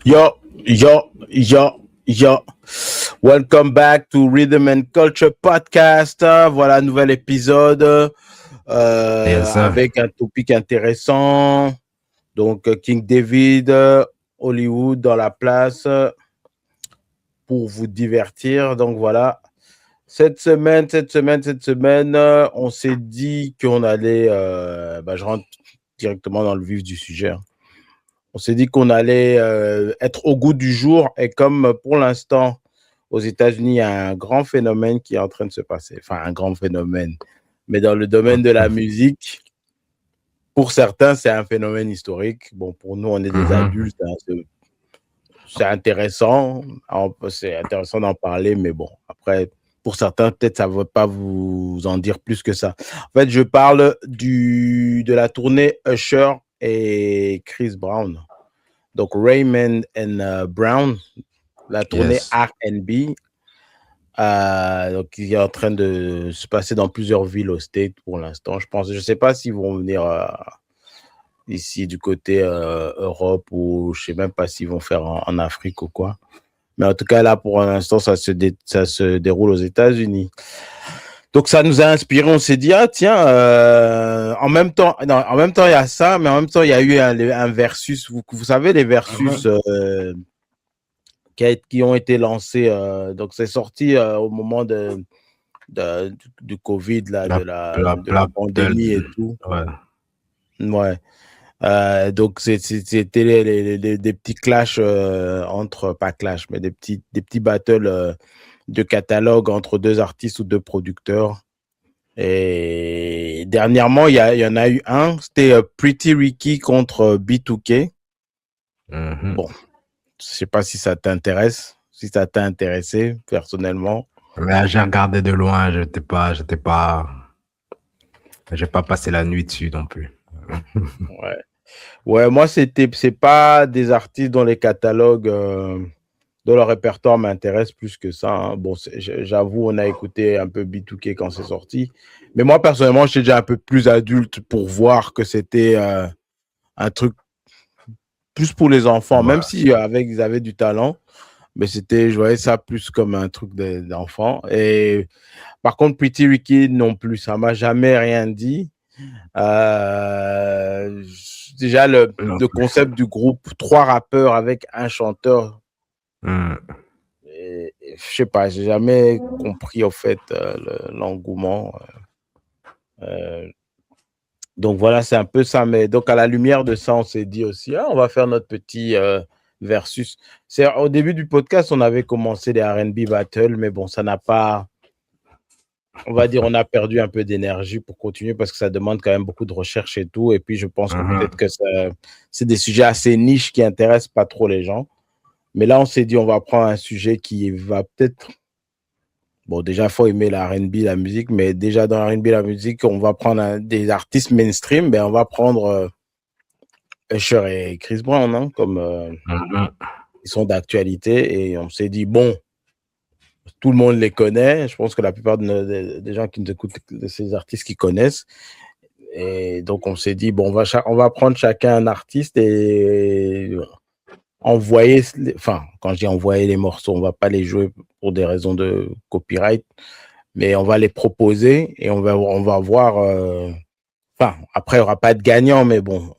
Yo, yo. Welcome back to Rhythm and Culture Podcast. Voilà, nouvel épisode Yes, sir. avec un topic intéressant. Donc, King David, Hollywood dans la place pour vous divertir. Donc, voilà. Cette semaine, on s'est dit qu'on allait... je rentre directement dans le vif du sujet. Hein. On s'est dit qu'on allait être au goût du jour. Et comme pour l'instant, aux États-Unis, il y a un grand phénomène qui est en train de se passer. Enfin, un grand phénomène. Mais dans le domaine de la musique, pour certains, c'est un phénomène historique. Bon, pour nous, on est des adultes. Hein, c'est intéressant. C'est intéressant d'en parler. Mais bon, après, pour certains, peut-être ça ne va pas vous en dire plus que ça. En fait, je parle de la tournée Usher et Chris Brown. Donc, Raymond and Brown, la tournée Yes. R&B, donc, qui est en train de se passer dans plusieurs villes au State pour l'instant. Je ne sais pas s'ils vont venir ici du côté Europe ou je ne sais même pas s'ils vont faire en Afrique ou quoi. Mais en tout cas, là, pour l'instant, ça se déroule aux États-Unis. Donc, ça nous a inspiré. On s'est dit, ah, tiens, en même temps, il y a ça, mais en même temps, il y a eu un versus. Vous savez, les versus qui ont été lancés. Donc, c'est sorti au moment du Covid, là, La, de la pandémie et tout. ouais. Ouais. Donc, c'était des petits clashs entre, pas clash, mais des petits battles de catalogue entre deux artistes ou deux producteurs. Et dernièrement, il y en a eu un, c'était Pretty Ricky contre B2K. Bon, je sais pas si ça t'intéresse, si ça t'a intéressé personnellement. Mais j'ai regardé de loin, j'ai pas passé la nuit dessus non plus. Ouais. Ouais, moi, c'est pas des artistes dont les catalogues, dont leur répertoire m'intéresse plus que ça. Hein. Bon, j'avoue, on a écouté un peu B2K quand c'est sorti. Mais moi, personnellement, j'étais déjà un peu plus adulte pour voir que c'était un truc plus pour les enfants, même Ouais. si ils avaient du talent. Mais je voyais ça plus comme un truc d'enfant. Et par contre, Pretty Ricky non plus, ça m'a jamais rien dit. Euh, Déjà, Non le plus. concept du groupe, 3 rappeurs avec un chanteur, je sais pas, j'ai jamais compris au fait l'engouement. Euh, donc voilà, c'est un peu ça. Mais donc à la lumière de ça, on s'est dit aussi, ah, on va faire notre petit versus. Au début du podcast, on avait commencé les R&B battles, mais bon, ça n'a pas, on va dire, on a perdu un peu d'énergie pour continuer parce que ça demande quand même beaucoup de recherche et tout. Et puis, je pense que peut-être que c'est des sujets assez niches qui intéressent pas trop les gens. Mais là, on s'est dit, on va prendre un sujet qui va peut-être. Bon, déjà, il faut aimer la R&B, la musique, mais déjà dans la R&B, la musique, on va prendre des artistes mainstream, ben on va prendre Usher et Chris Brown, hein, comme ils sont d'actualité. Et on s'est dit, bon, tout le monde les connaît. Je pense que la plupart des gens qui nous écoutent, de ces artistes qui connaissent. Et donc, on s'est dit, bon, on va prendre chacun un artiste et envoyer, enfin, quand je dis envoyer les morceaux, on va pas les jouer pour des raisons de copyright, mais on va les proposer et on va voir, enfin, après, il n'y aura pas de gagnant, mais bon,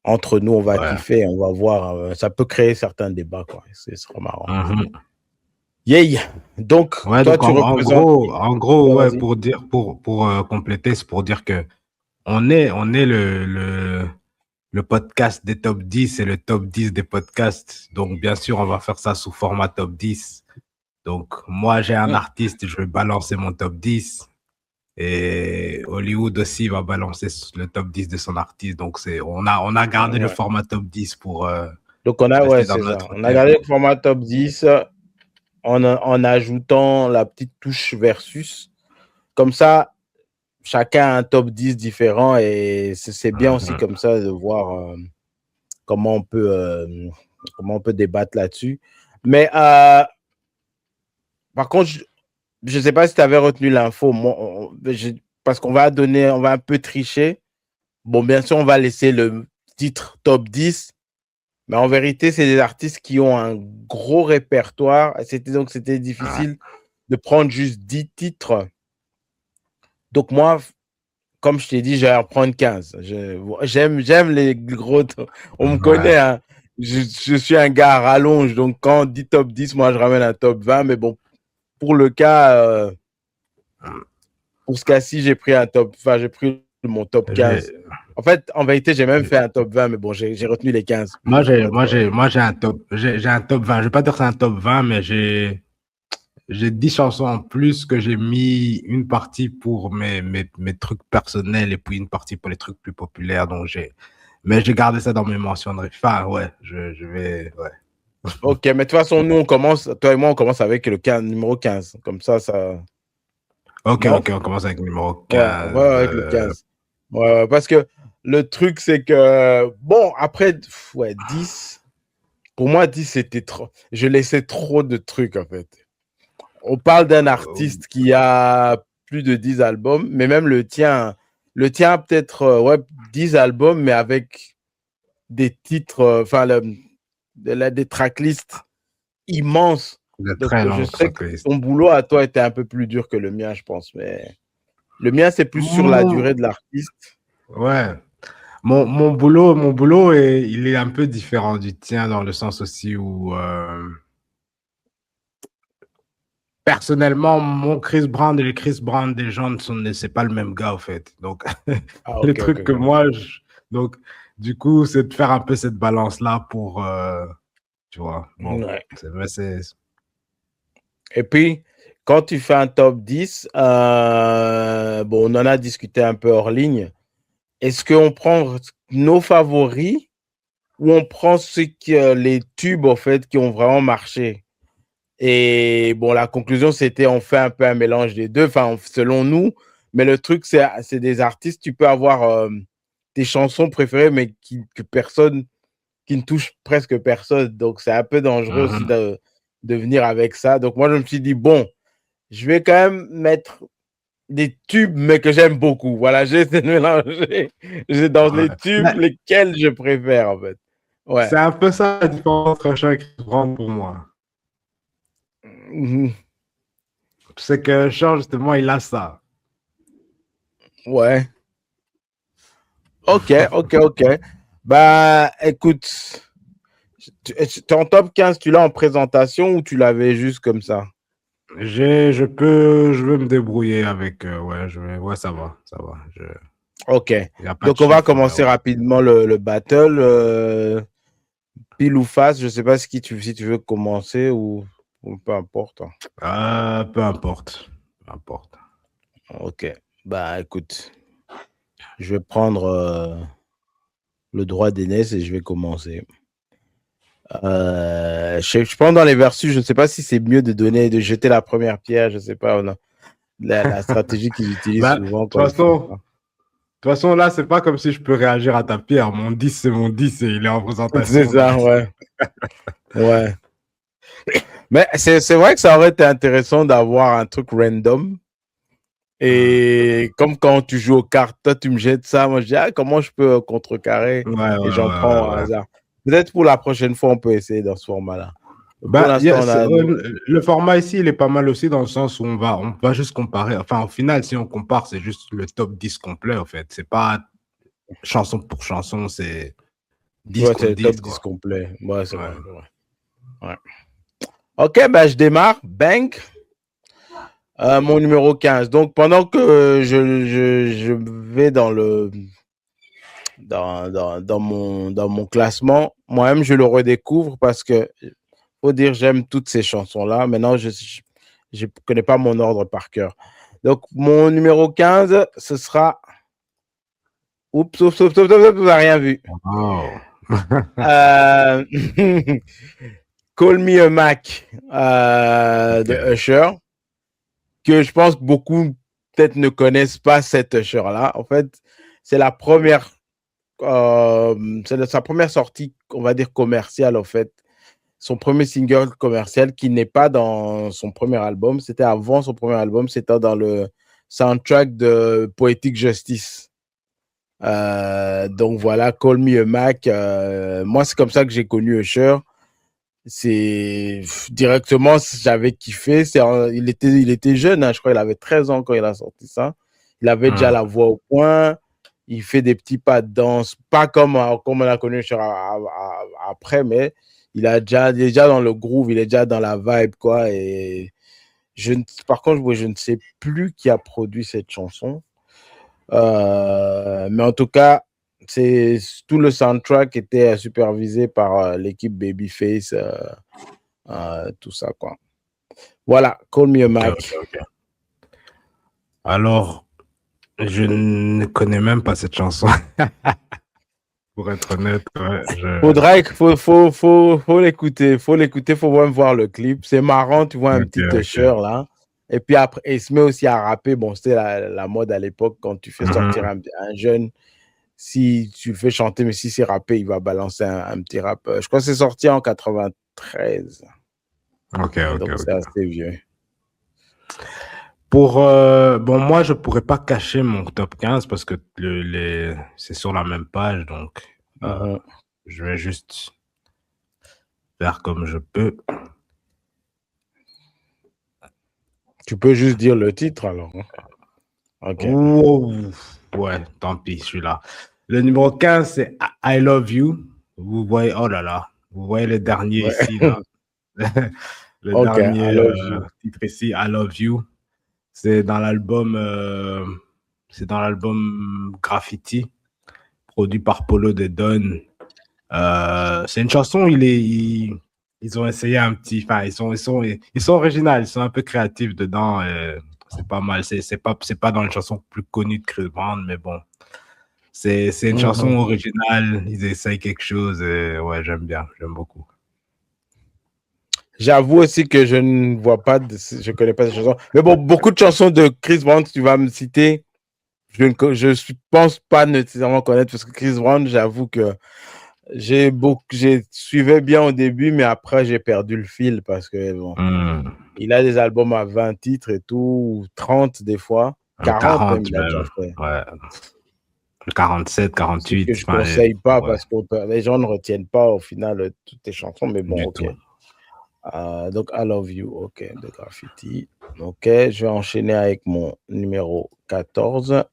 entre nous, on va kiffer, on va voir, ça peut créer certains débats, quoi. Ce sera marrant. Yeah. Donc, Ouais, toi, donc tu représentes qui? Ouais, ouais, vas-y. pour compléter, c'est pour dire que on est le podcast des top 10 et le top 10 des podcasts. Donc, bien sûr, on va faire ça sous format top 10. Donc, moi, j'ai un artiste, je vais balancer mon top 10. Et Hollywood aussi va balancer le top 10 de son artiste. Donc, on a gardé le Ouais. format top 10 pour Donc, ouais, rester dans c'est ça. notre On a thème. gardé le format top 10 en ajoutant la petite touche versus. Comme ça, chacun a un top 10 différent et c'est bien aussi comme ça de voir comment comment on peut débattre là-dessus. Mais par contre, je ne sais pas si tu avais retenu l'info, parce qu'on on va un peu tricher. Bon, bien sûr, on va laisser le titre top 10, Mais en vérité, c'est des artistes qui ont un gros répertoire. C'était difficile de prendre juste 10 titres. Donc moi, comme je t'ai dit, j'allais en prendre 15. J'aime les gros. On me connaît, Ouais. hein. Je suis un gars à rallonge. Donc quand on dit top 10, moi je ramène un top 20. Mais bon, pour le cas, pour ce cas-ci, j'ai pris j'ai pris mon top 15. J'ai- En fait, en vérité, j'ai même fait un top 20, mais bon, j'ai retenu les 15. moi, j'ai un top 20. Je vais pas dire que c'est un top 20, mais j'ai 10 chansons en plus que j'ai mis une partie pour mes trucs personnels et puis une partie pour les trucs plus populaires. Mais j'ai gardé ça dans mes mentions. Enfin, ouais, je vais, ouais. Ok, mais de toute façon, toi et moi, on commence avec le numéro 15. Comme ça. Ok, Non? ok, on commence avec le numéro Ouais, on 15. va avec le 15. Ouais, parce que le truc, c'est que, bon, après, ouais, 10. Pour moi, 10, c'était trop. Je laissais trop de trucs, en fait. On parle d'un artiste qui a plus de 10 albums, mais même le tien a peut-être ouais, 10 albums, mais avec des titres, des tracklists immenses. de Donc, très je longue sais que tracklist. ton boulot à toi était un peu plus dur que le mien, je pense. Mais le mien, c'est plus sur la Mmh, durée de l'artiste. ouais. Mon boulot il est un peu différent du tien dans le sens aussi où, personnellement, mon Chris Brown et le Chris Brown des gens c'est pas le même gars, en fait. Donc, Ah, les ok, ok, trucs que ok. donc, du coup, c'est de faire un peu cette balance-là pour, tu vois, bon, Ouais. c'est, Et puis, quand tu fais un top 10, bon, on en a discuté un peu hors ligne. Est-ce qu'on prend nos favoris ou on prend les tubes, en fait, qui ont vraiment marché? Et bon, la conclusion, c'était on fait un peu un mélange des deux, enfin, selon nous. Mais le truc, c'est des artistes, tu peux avoir tes chansons préférées, mais qui ne touchent presque personne. Donc, c'est un peu dangereux aussi mhm. de venir avec ça. Donc, moi, je me suis dit, bon, je vais quand même mettre des tubes, mais que j'aime beaucoup. Voilà, j'ai essayé de mélanger. J'ai dans Ouais. les tubes Mais lesquels je préfère, en fait. Ouais. c'est un peu ça la différence entre Usher et Chris Brown pour moi. Mhm. C'est que Usher, justement, il a ça. Ouais. Ok, ok, ok. Bah, écoute, ton top 15, tu l'as en présentation ou tu l'avais juste comme ça? Je vais me débrouiller avec, ouais, ouais, ça va, ça va. Ok. Il n'y a pas de Donc, on va chiffre, mais commencer ouais. rapidement le battle. Pile ou face, je ne sais pas si tu veux commencer ou peu importe. Peu importe. Peu importe. Ok. Bah, écoute, je vais prendre le droit d'aînesse et je vais commencer. Je pense dans les versus, je ne sais pas si c'est mieux de jeter la première pierre, je ne sais pas, non. La stratégie qu'ils utilisent Bah, souvent quand ils font ça. de toute façon, là, c'est pas comme si je peux réagir à ta pierre. Mon 10 c'est mon 10 et il est en C'est présentation. Donc... ça, ouais. Ouais. Mais c'est vrai que ça aurait été intéressant d'avoir un truc random. Et comme quand tu joues aux cartes, toi, tu me jettes ça, moi, je dis, ah, comment je peux contrecarrer? Ouais, ouais, Et ouais, j'en prends au ouais, ouais. hasard. Peut-être pour la prochaine fois, on peut essayer dans ce format-là. Pour Bah, l'instant, on a. le format ici, il est pas mal aussi dans le sens où on va juste comparer. Enfin, au final, si on compare, c'est juste le top 10 complet, en fait. C'est pas chanson pour chanson, c'est 10 Ouais, c'est contre le 10 top 10 quoi. complet. Ouais, c'est Ouais. vrai. C'est vrai. Ouais. Ok, ben je démarre. Bang. Mon numéro 15. Donc, pendant que je vais dans mon classement, moi-même, je le redécouvre parce que, faut dire, j'aime toutes ces chansons-là. Maintenant, je ne connais pas mon ordre par cœur. Donc, mon numéro 15, ce sera. Oups, oups, oups, oups, oups, vous n'avez rien vu. Oh. Euh... Call Me a Mac de Ok. Usher, que je pense que beaucoup peut-être ne connaissent pas cet Usher-là. En fait, c'est la première, sa première sortie, on va dire commerciale, en fait. Son premier single commercial qui n'est pas dans son premier album. C'était avant son premier album, c'était dans le soundtrack de Poetic Justice. Donc voilà, Call Me a Mac. Moi, c'est comme ça que j'ai connu Usher. C'est directement, j'avais kiffé. Il était jeune, hein, je crois qu'il avait 13 ans quand il a sorti ça. Il avait déjà la voix au point. Il fait des petits pas de danse, pas comme on a connu Usher après, mais il est déjà dans le groove, il est déjà dans la vibe, quoi. Et par contre, je ne sais plus qui a produit cette chanson. Mais en tout cas, tout le soundtrack était supervisé par l'équipe Babyface, tout ça, quoi. Voilà, Call Me a Mac. Okay. Alors, je ne connais même pas cette chanson. Pour être honnête, Faut l'écouter, faut même voir le clip. C'est marrant, tu vois un petit Usher là. Et puis après, il se met aussi à rapper. Bon, c'était la mode à l'époque quand tu fais sortir un jeune. Si tu le fais chanter, mais si c'est rappé, il va balancer un petit rap. Je crois que c'est sorti en 93. Donc c'est assez vieux. Bon, moi, je pourrais pas cacher mon top 15 parce que c'est sur la même page, donc je vais juste faire comme je peux. Tu peux juste dire le titre alors. Okay. Ouais, tant pis, je suis là. Le numéro 15, c'est I Love You. Vous voyez, oh là là, vous voyez le dernier ici, là. Le dernier titre ici, I Love You. C'est dans l'album Graffiti, produit par Polo de Don. C'est une chanson, ils ont essayé un petit, enfin, ils sont originaux, ils sont un peu créatifs dedans. C'est pas mal, c'est pas dans les chansons plus connues de Chris Brown, mais bon, c'est une chanson originale, ils essayent quelque chose, ouais, j'aime beaucoup. J'avoue aussi que je ne vois pas, je connais pas ces chansons. Mais bon, beaucoup de chansons de Chris Brown, tu vas me citer, je pense pas nécessairement connaître, parce que Chris Brown, j'avoue que j'ai suivais bien au début, mais après, j'ai perdu le fil parce que bon, il a des albums à 20 titres et tout, 30 des fois, 40 même, il a déjà fait. Ouais. 47, 48. Que je ne conseille pas parce que les gens ne retiennent pas au final toutes tes chansons, mais bon, ok. Donc, I Love You, ok, de Graffiti. Ok, je vais enchaîner avec mon numéro 14.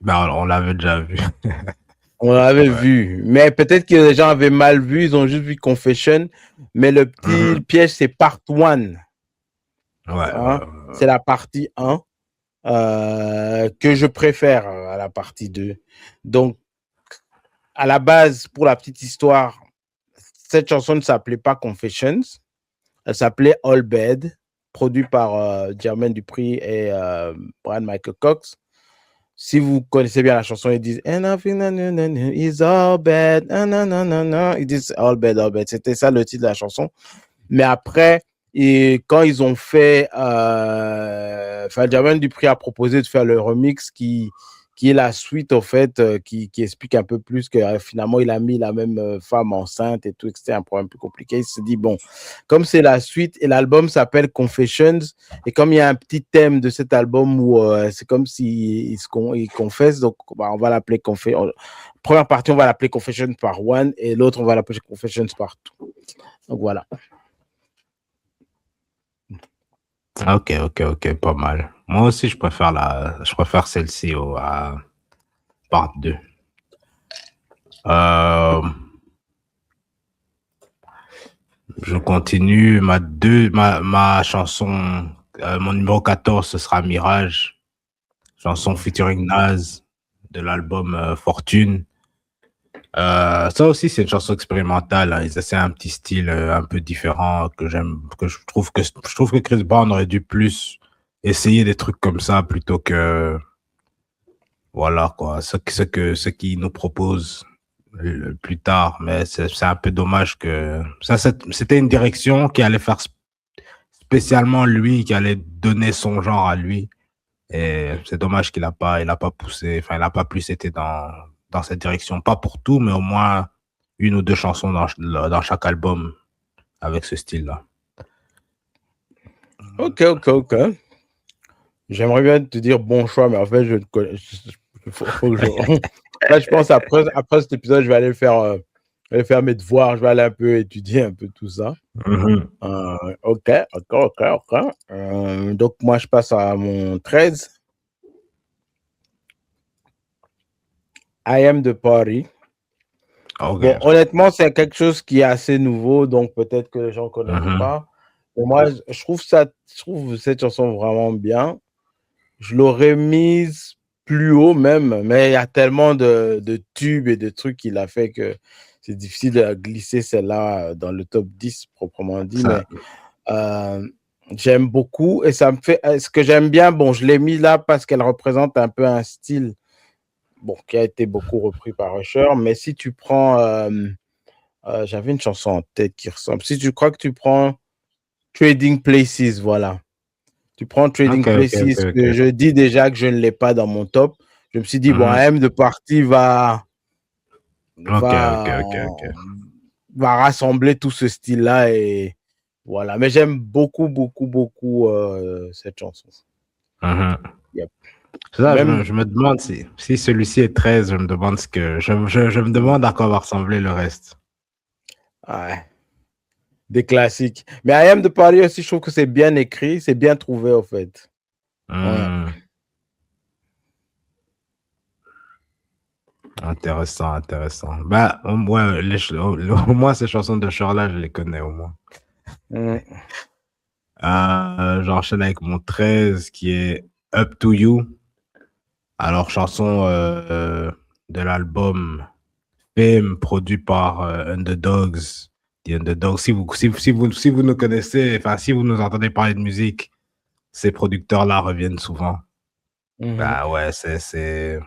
Ben, on l'avait déjà vu. On l'avait vu, mais peut-être que les gens avaient mal vu, ils ont juste vu Confession, mais le petit piège, c'est Part 1. C'est la partie 1 que je préfère à la partie 2. Donc, à la base, pour la petite histoire, cette chanson ne s'appelait pas Confessions, elle s'appelait All Bad, produit par Jermaine Dupri et Brian Michael Cox. Si vous connaissez bien la chanson, ils disent It's all bad. Ils disent all bad, all bad. C'était ça le titre de la chanson. Mais après, quand ils ont fait, Jermaine Dupri a proposé de faire le remix qui est la suite, au fait, qui explique un peu plus que finalement, il a mis la même femme enceinte et tout, et que c'était un problème plus compliqué. Il se dit, bon, comme c'est la suite, et l'album s'appelle Confessions, et comme il y a un petit thème de cet album où c'est comme s'il confesse, donc on va l'appeler Confessions. Première partie, on va l'appeler Confessions par 1, et l'autre, on va l'appeler Confessions par 2. Donc voilà. Ok, pas mal. Moi aussi, je préfère celle-ci à part 2. Je continue. Ma chanson, mon numéro 14, ce sera Mirage. Chanson featuring Nas de l'album Fortune. Ça aussi, c'est une chanson expérimentale. Hein. Ils essaient un petit style un peu différent que j'aime, que je trouve que Chris Brown aurait dû plus essayer des trucs comme ça plutôt que, voilà, quoi, ce qu'ils nous proposent plus tard. Mais c'est un peu dommage que ça, c'était une direction qui allait faire spécialement lui, qui allait donner son genre à lui. Et c'est dommage qu'il a pas poussé, enfin, il a pas plus été dans cette direction. Pas pour tout, mais au moins une ou deux chansons dans chaque album avec ce style-là. Ok. J'aimerais bien te dire bon choix, mais en fait, je Faut que je... Là, je pense après cet épisode, je vais aller faire mes devoirs, je vais aller un peu étudier un peu tout ça. Ok. Donc, moi, je passe à mon 13. I Am the Party. Ok. Bon, honnêtement, c'est quelque chose qui est assez nouveau, donc peut-être que les gens ne connaissent pas. Mais moi, je trouve cette chanson vraiment bien. Je l'aurais mise plus haut même, mais il y a tellement de tubes et de trucs qu'il a fait que c'est difficile de glisser celle-là dans le top 10 proprement dit. Ça- Mais j'aime beaucoup et ça me fait. Ce que j'aime bien, bon, je l'ai mis là parce qu'elle représente un peu un style bon, qui a été beaucoup repris par Usher. Mais si tu prends. J'avais une chanson en tête qui ressemble. Si tu crois que tu prends Trading Places, voilà. Tu prends Trading Ok, ok, ok, Places, que ok. je dis déjà que je ne l'ai pas dans mon top. Je me suis dit, bon, Mhm. AM de partie Ok, ok, va, ok, ok. va rassembler tout ce style-là et voilà. Mais j'aime beaucoup, beaucoup, beaucoup cette chanson. Mhm. Yep. C'est ça, Même, je me demande si celui-ci est 13, je me demande ce que. Je me demande à quoi va ressembler le reste. ouais, des classiques. Mais AM de Paris aussi, je trouve que c'est bien écrit, c'est bien trouvé, au fait. Ouais. Hmm. Intéressant, intéressant. Bah, ouais, au moins ces chansons de Cher-là, je les connais au moins. Mm. J'enchaîne avec mon 13 qui est Up to You. Alors, chanson de l'album Fame, produit par Underdogs. The Underdogs. Si vous nous connaissez, enfin, si vous nous entendez parler de musique, ces producteurs-là reviennent souvent. Mhm. Bah ouais, c'est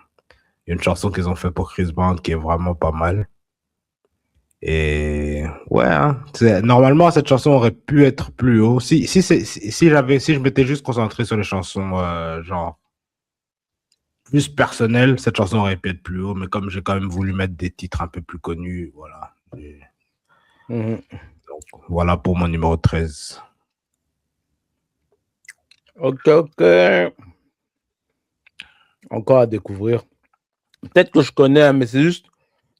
une chanson qu'ils ont fait pour Chris Brown qui est vraiment pas mal. Et ouais, hein, normalement, cette chanson aurait pu être plus haut. Si je m'étais juste concentré sur les chansons, genre, plus personnelles, cette chanson aurait pu être plus haut. Mais comme j'ai quand même voulu mettre des titres un peu plus connus, voilà. Mhm. Donc, voilà pour mon numéro 13. Ok. Encore à découvrir. Peut-être que je connais, hein, mais c'est juste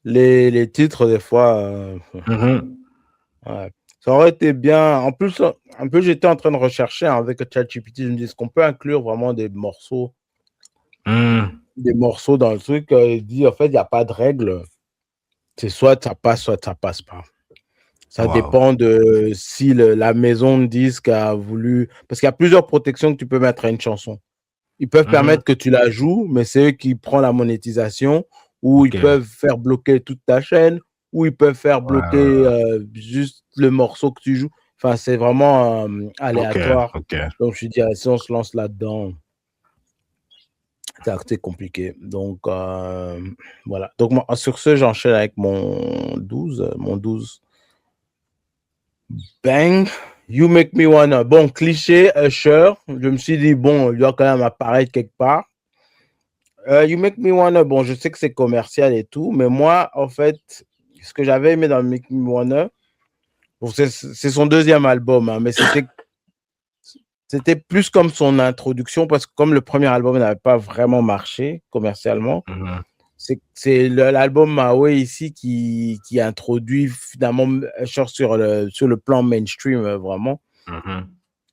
les titres, des fois. Ouais. Ça aurait été bien. En plus, un peu, j'étais en train de rechercher hein, avec ChatGPT. Je me dis, est-ce qu'on peut inclure vraiment des morceaux dans le truc? Il dit, en fait, il n'y a pas de règle. C'est soit soit ça passe pas. Ça Wow. dépend de si la maison de disque a voulu. Parce qu'il y a plusieurs protections que tu peux mettre à une chanson. Ils peuvent permettre que tu la joues, mais c'est eux qui prennent la monétisation, ou ils Ok. Ouais, peuvent faire bloquer toute ta chaîne, ou ils peuvent faire ouais, bloquer ouais. juste le morceau que tu joues. Enfin, c'est vraiment Ok, aléatoire. ok. Donc, je dis, si on se lance là-dedans, c'est compliqué. Donc, voilà. Donc, moi, sur ce, j'enchaîne avec mon 12. Mon 12. Bang. You Make Me Wanna. Bon, cliché, Usher. Je me suis dit, bon, il doit quand même apparaître quelque part. You Make Me Wanna, bon, je sais que c'est commercial et tout, mais moi, en fait, ce que j'avais aimé dans Make Me Wanna, bon, c'est son deuxième album, hein, mais c'était plus comme son introduction, parce que comme le premier album n'avait pas vraiment marché commercialement, c'est l'album Maui ici qui introduit finalement sur le plan mainstream, vraiment.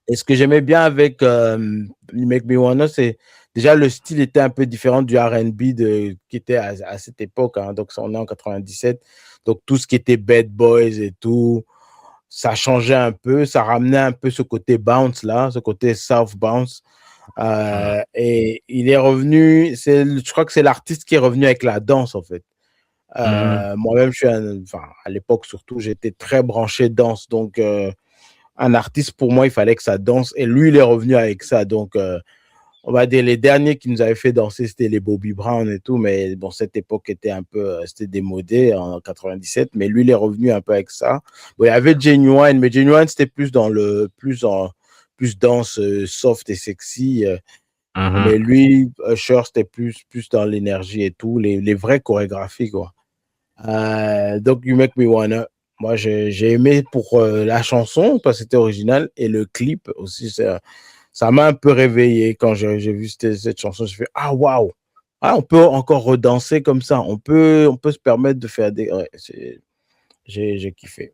Et ce que j'aimais bien avec You Make Me Wanna, c'est déjà le style était un peu différent du R&B qui était à cette époque. Hein, donc, on est en 97. Donc, tout ce qui était Bad Boys et tout, ça changeait un peu. Ça ramenait un peu ce côté bounce là, ce côté soft bounce. Et il est revenu, je crois que c'est l'artiste qui est revenu avec la danse en fait. Moi-même, enfin, à l'époque surtout, j'étais très branché danse. Donc, un artiste, pour moi, il fallait que ça danse. Et lui, il est revenu avec ça. Donc, on va dire, les derniers qui nous avaient fait danser, c'était les Bobby Brown et tout. Mais bon, cette époque était un peu, c'était démodé en 97. Mais lui, il est revenu un peu avec ça. Bon, il y avait Genuine, mais Genuine, c'était plus dans plus danse soft et sexy. Mais lui, Usher, c'était plus dans l'énergie et tout, les vraies chorégraphies, quoi. Donc, You Make Me Wanna. Moi, j'ai aimé pour la chanson, parce que c'était original, et le clip aussi, ça m'a un peu réveillé quand j'ai vu cette chanson. J'ai fait, ah, waouh, on peut encore redanser comme ça. On peut se permettre de faire des. Ouais, j'ai kiffé.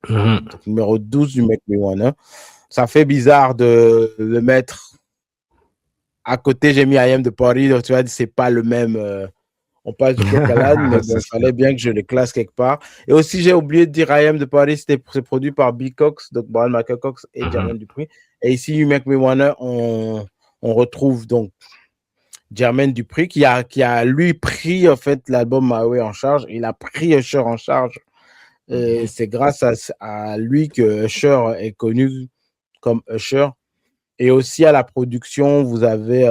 Donc, numéro 12 du Make Me Wanna. Ça fait bizarre de le mettre à côté. J'ai mis I Am the Party. Donc, tu vois, c'est pas le même. On passe du coq à l'âne, mais bon, il fallait bien que je les classe quelque part. Et aussi, j'ai oublié de dire I Am the Party, c'est produit par B. Cox, donc Brian Michael Cox et Jermaine Dupri. Et ici, You Make Me Wanna, on retrouve donc Jermaine Dupri qui a lui pris en fait l'album My Way en charge. Il a pris Usher en charge. C'est grâce à lui que Usher est connu comme Usher. Et aussi à la production, vous avez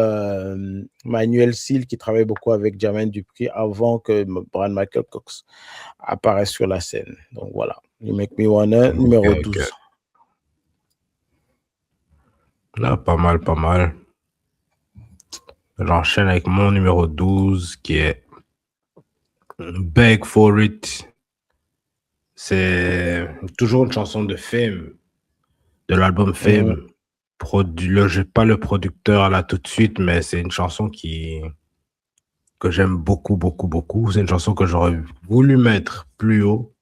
Manuel Seal qui travaille beaucoup avec Jermaine Dupri avant que Brian Michael Cox apparaisse sur la scène. Donc voilà, You Make Me Wanna, numéro 12. Là, pas mal. J'enchaîne avec mon numéro 12 qui est Beg for It. C'est toujours une chanson de Fame, de l'album Fame. Je n'ai pas le producteur là tout de suite, mais c'est une chanson que j'aime beaucoup. C'est une chanson que j'aurais voulu mettre plus haut.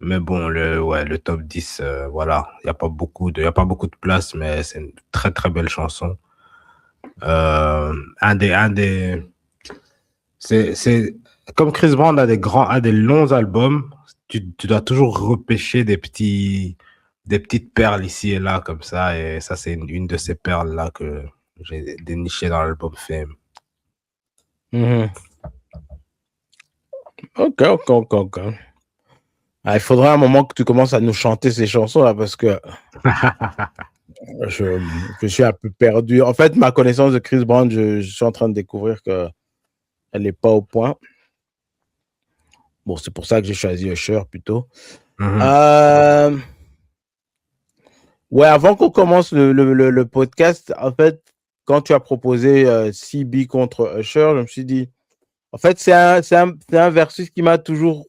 Mais bon, le top 10, voilà, il n'y a pas beaucoup de place, mais c'est une très, très belle chanson. C'est comme Chris Brown a des longs albums, tu dois toujours repêcher des petites perles ici et là, comme ça, et ça, c'est une de ces perles-là que j'ai dénichées dans l'album Fame. Ok. Il faudra un moment que tu commences à nous chanter ces chansons-là parce que je suis un peu perdu. En fait, ma connaissance de Chris Brown, je suis en train de découvrir qu'elle n'est pas au point. Bon, c'est pour ça que j'ai choisi Usher plutôt. Ouais, avant qu'on commence le podcast, en fait, quand tu as proposé CB contre Usher, je me suis dit, en fait, c'est un versus qui m'a toujours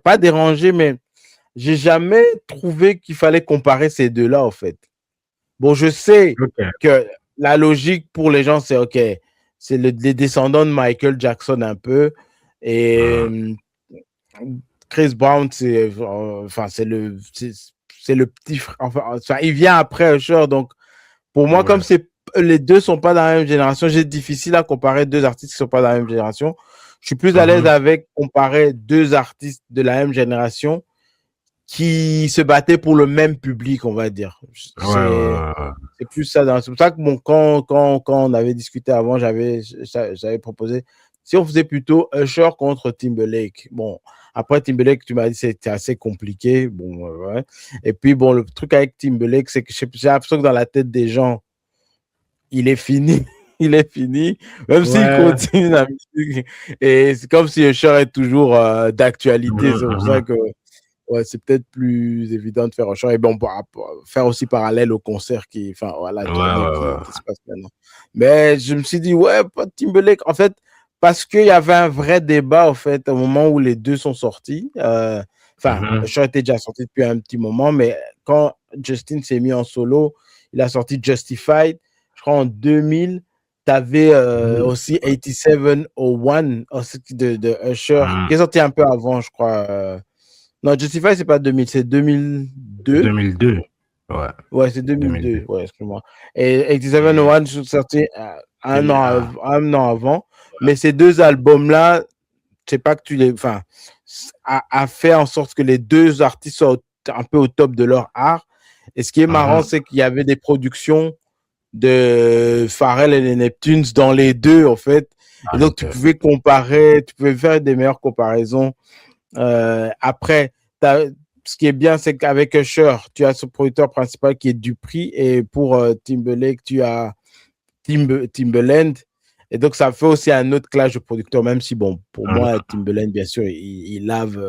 pas dérangé, mais j'ai jamais trouvé qu'il fallait comparer ces deux-là, en fait. Bon, je sais que la logique pour les gens, c'est OK, c'est les descendants de Michael Jackson un peu, et Chris Brown, c'est le petit frère, enfin, il vient après Usher, donc pour moi, comme les deux sont pas dans la même génération, j'ai difficile à comparer deux artistes qui sont pas dans la même génération. Je suis plus à l'aise avec comparer deux artistes de la même génération qui se battaient pour le même public, on va dire. C'est plus ça. C'est pour ça que quand on avait discuté avant, j'avais proposé si on faisait plutôt Usher contre Timberlake. Bon, après Timberlake, tu m'as dit c'était assez compliqué. Bon, ouais. Et puis bon, le truc avec Timberlake, c'est que j'ai l'impression que dans la tête des gens, il est fini. Il est fini, même s'il continue la musique. Et c'est comme si Usher est toujours d'actualité. C'est pour ça que c'est peut-être plus évident de faire un choix. Et bon, faire aussi parallèle au concert qui se passe maintenant. Mais je me suis dit, pas de Timberlake. En fait, parce qu'il y avait un vrai débat, en fait, au moment où les deux sont sortis. Usher était déjà sorti depuis un petit moment, mais quand Justin s'est mis en solo, il a sorti Justified, je crois en 2000. Tu avais aussi 8701 de Usher, qui est sorti un peu avant, je crois. Non, Justify, c'est pas 2000, c'est 2002. 2002, ouais. C'est 2002, ouais, excuse-moi. Et 8701, je suis sorti un an avant. Mais ces deux albums-là, je sais pas que tu les... Enfin, a fait en sorte que les deux artistes soient un peu au top de leur art. Et ce qui est marrant, c'est qu'il y avait des productions de Pharrell et les Neptunes dans les deux, en fait. Et donc, tu pouvais comparer, tu pouvais faire des meilleures comparaisons. Après, ce qui est bien, c'est qu'avec Usher, tu as ce producteur principal qui est Dupri, et pour Timberlake, tu as Timbaland. Et donc, ça fait aussi un autre clash de producteurs, même si, bon, pour moi, Timbaland, bien sûr, il lave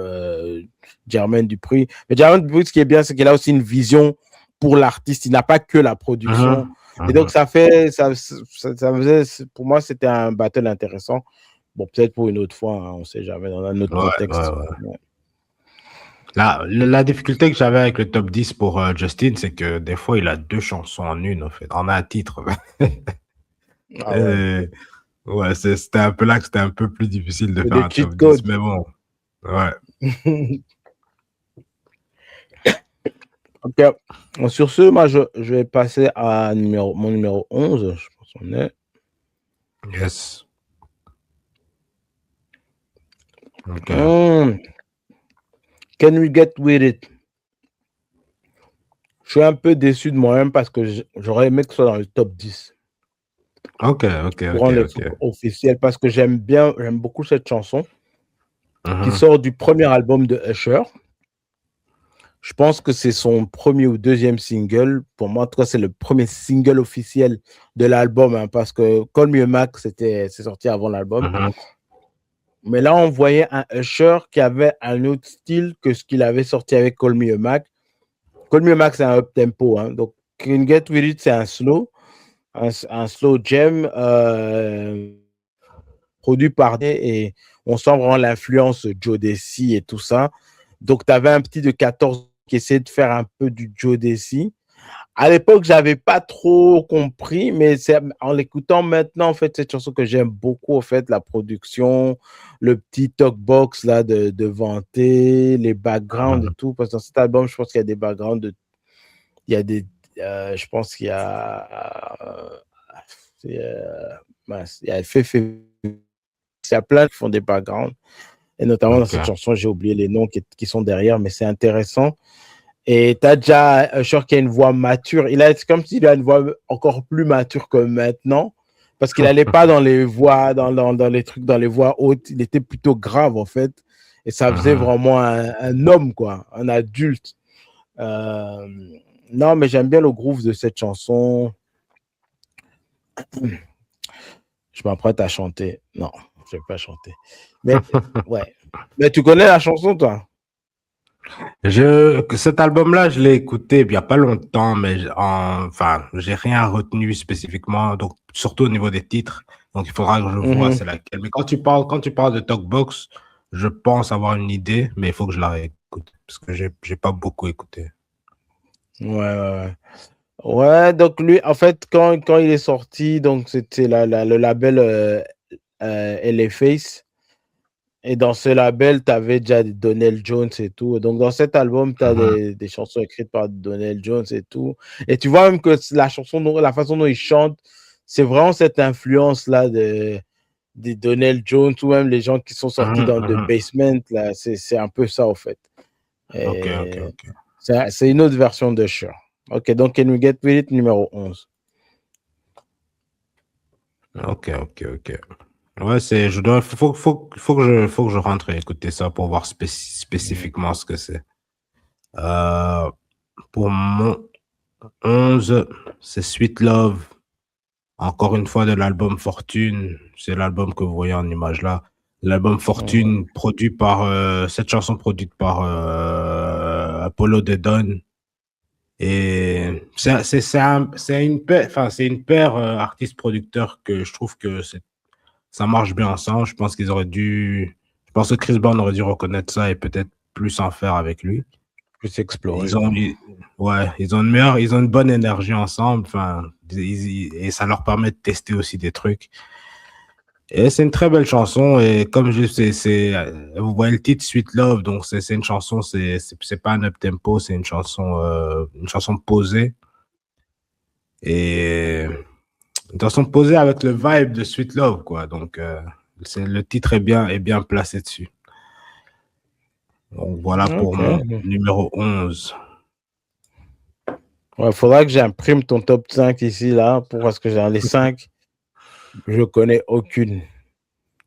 Jermaine Dupri. Mais Jermaine Dupri, ce qui est bien, c'est qu'il a aussi une vision pour l'artiste. Il n'a pas que la production. Et donc, ça faisait, pour moi, c'était un battle intéressant. Bon, peut-être pour une autre fois, hein, on ne sait jamais, dans un autre contexte. La difficulté que j'avais avec le top 10 pour Justin, c'est que des fois, il a deux chansons en une, en fait, en un titre. Ouais, c'était un peu là que c'était un peu plus difficile de Ou faire des un cheat top 10, codes. mais bon, ouais. Ok. Sur ce, moi, je vais passer à mon numéro 11. Je pense qu'on est. Yes. Ok. Can we get with it? Je suis un peu déçu de moi-même parce que j'aurais aimé que ce soit dans le top 10 Ok. pour rendre les trucs officiels parce que j'aime beaucoup cette chanson qui Mhm. sort du premier album de Usher. Je pense que c'est son premier ou deuxième single. Pour moi, en tout cas, c'est le premier single officiel de l'album, hein, parce que Call Me a Mac, c'est sorti avant l'album. Mhm. Mais là, on voyait un Usher qui avait un autre style que ce qu'il avait sorti avec Call Me a Mac. Call Me a Mac, c'est un up-tempo. Hein. Donc, Can Get With It, c'est un slow jam produit par et on sent vraiment l'influence Joe Desi et tout ça. Donc, tu avais un petit de 14 qui essayait de faire un peu du Joe Desi. À l'époque, j'avais pas trop compris, mais c'est en l'écoutant maintenant, en fait, cette chanson que j'aime beaucoup, en fait, la production, le petit talkbox là de vanter, les backgrounds et Mhm. tout. Parce que dans cet album, je pense qu'il y a des backgrounds, il y a des, je pense qu'il y a, il y a il y a plein qui font des backgrounds. Et notamment dans cette Ok. chanson, j'ai oublié les noms qui sont derrière, mais c'est intéressant. Et tu as déjà Usher qui a une voix mature. C'est comme s'il a une voix encore plus mature que maintenant. Parce qu'il n'allait pas dans les voix, dans les trucs, dans les voix hautes. Il était plutôt grave, en fait. Et ça faisait Mhm. vraiment un homme, quoi, un adulte. Euh, non, mais j'aime bien le groove de cette chanson. Je m'apprête à chanter. Non, je ne vais pas chanter. Mais, ouais. Mais tu connais la chanson, toi? Cet album-là, je l'ai écouté il y a pas longtemps, mais enfin, j'ai rien retenu spécifiquement, donc surtout au niveau des titres. Donc, il faudra que je vois c'est Mhm. laquelle. Mais quand tu parles de Talkbox, je pense avoir une idée, mais il faut que je la réécoute parce que j'ai pas beaucoup écouté. Ouais, ouais, ouais. Ouais, donc lui, en fait, quand il est sorti, donc c'était le label LA Face. Et dans ce label, tu avais déjà Donell Jones et tout. Donc dans cet album, tu as Mhm. des chansons écrites par Donell Jones et tout. Et tu vois même que la façon dont il chante, c'est vraiment cette influence-là de Donell Jones ou même les gens qui sont sortis Mhm, dans The mhm. Basement. Là, c'est un peu ça, en fait. Et Ok. c'est une autre version de Cher. Ok, donc Can We Get With It, numéro 11. Ok. Ouais, faut que je rentre et écouter ça pour voir spécifiquement ce que c'est. Euh, pour mon 11, c'est Sweet Love. Encore une fois de l'album Fortune. C'est l'album que vous voyez en image là. L'album Mhm. Fortune produit par, cette chanson produite par Apollo The Don. Et c'est une paire, enfin, c'est une paire artiste-producteur que je trouve que ça marche bien ensemble. Je pense que Chris Brown aurait dû reconnaître ça et peut-être plus en faire avec lui. Plus explorer, Ils quoi. ont, ils- ouais, ils ont une bonne énergie ensemble, enfin, et ça leur permet de tester aussi des trucs. Et c'est une très belle chanson et comme vous voyez le titre Sweet Love, donc c'est une chanson, c'est pas un up tempo, c'est une chanson posée et une chanson posée avec le vibe de Sweet Love, quoi. Donc le titre est bien placé dessus. Donc voilà pour Ok. mon numéro 11. Il faudra que j'imprime ton top 5 ici, là, parce que dans les 5, je connais aucune.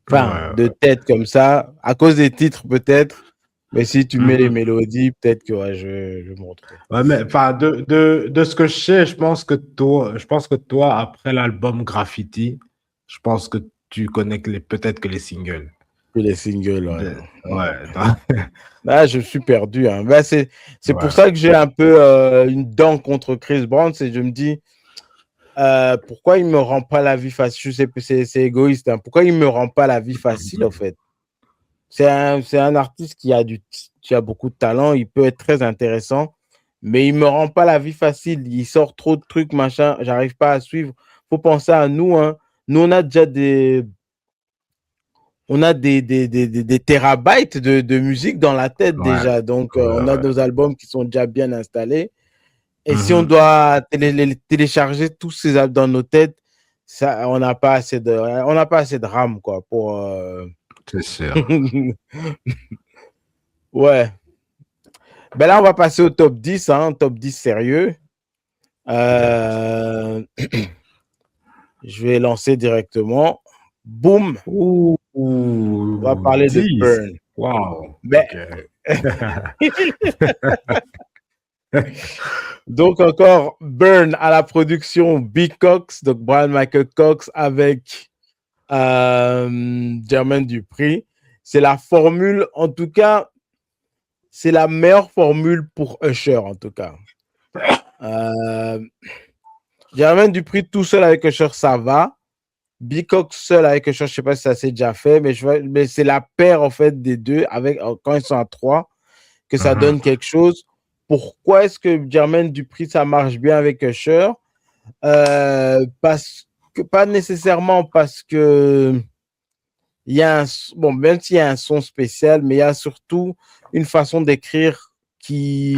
Enfin, de Ouais. tête comme ça, à cause des titres peut-être, mais si tu mets les Mhm. mélodies, peut-être que ouais, je vais me retrouver. Ouais, mais enfin, de ce que je sais, je pense que toi, après l'album Graffiti, je pense que tu connais peut-être que les singles. Que les singles, ouais. Ouais, Là, je suis perdu. Hein. Ben, c'est pour ouais. ça que j'ai un peu une dent contre Chris Brown, c'est je me dis, pourquoi il me rend pas la vie facile? Je sais que c'est égoïste, hein. Pourquoi il me rend pas la vie facile, en fait? C'est un artiste qui a beaucoup de talent, il peut être très intéressant, mais il me rend pas la vie facile. Il sort trop de trucs, machin, j'arrive pas à suivre. Faut penser à nous, hein. nous, on a déjà des terabytes de musique dans la tête Ouais, déjà. Donc, on a ouais. nos albums qui sont déjà bien installés. Et si on Mhm. doit télécharger tous ces albums dans nos têtes, ça, on n'a pas assez de RAM, quoi, pour. C'est sûr. Ouais. Ben là, on va passer au top 10, hein, top 10 sérieux. Yes. Je vais lancer directement. Boum, Ouh, on va parler de 10. Burn. Wow. Ben, Ok. donc encore Burn à la production, Big Cox, donc Brian Michael Cox avec Jermaine Dupri. C'est la formule, en tout cas, c'est la meilleure formule pour Usher, en tout cas. Jermaine Dupri tout seul avec Usher, ça va. Big Cox seul avec Usher, je ne sais pas si ça s'est déjà fait, mais c'est la paire, en fait, des deux, avec, quand ils sont à trois, que ça Mhm. donne quelque chose. Pourquoi est-ce que Jermaine Dupri, ça marche bien avec Usher? Pas nécessairement parce que il y a bon, même s'il y a un son spécial, mais il y a surtout une façon d'écrire qui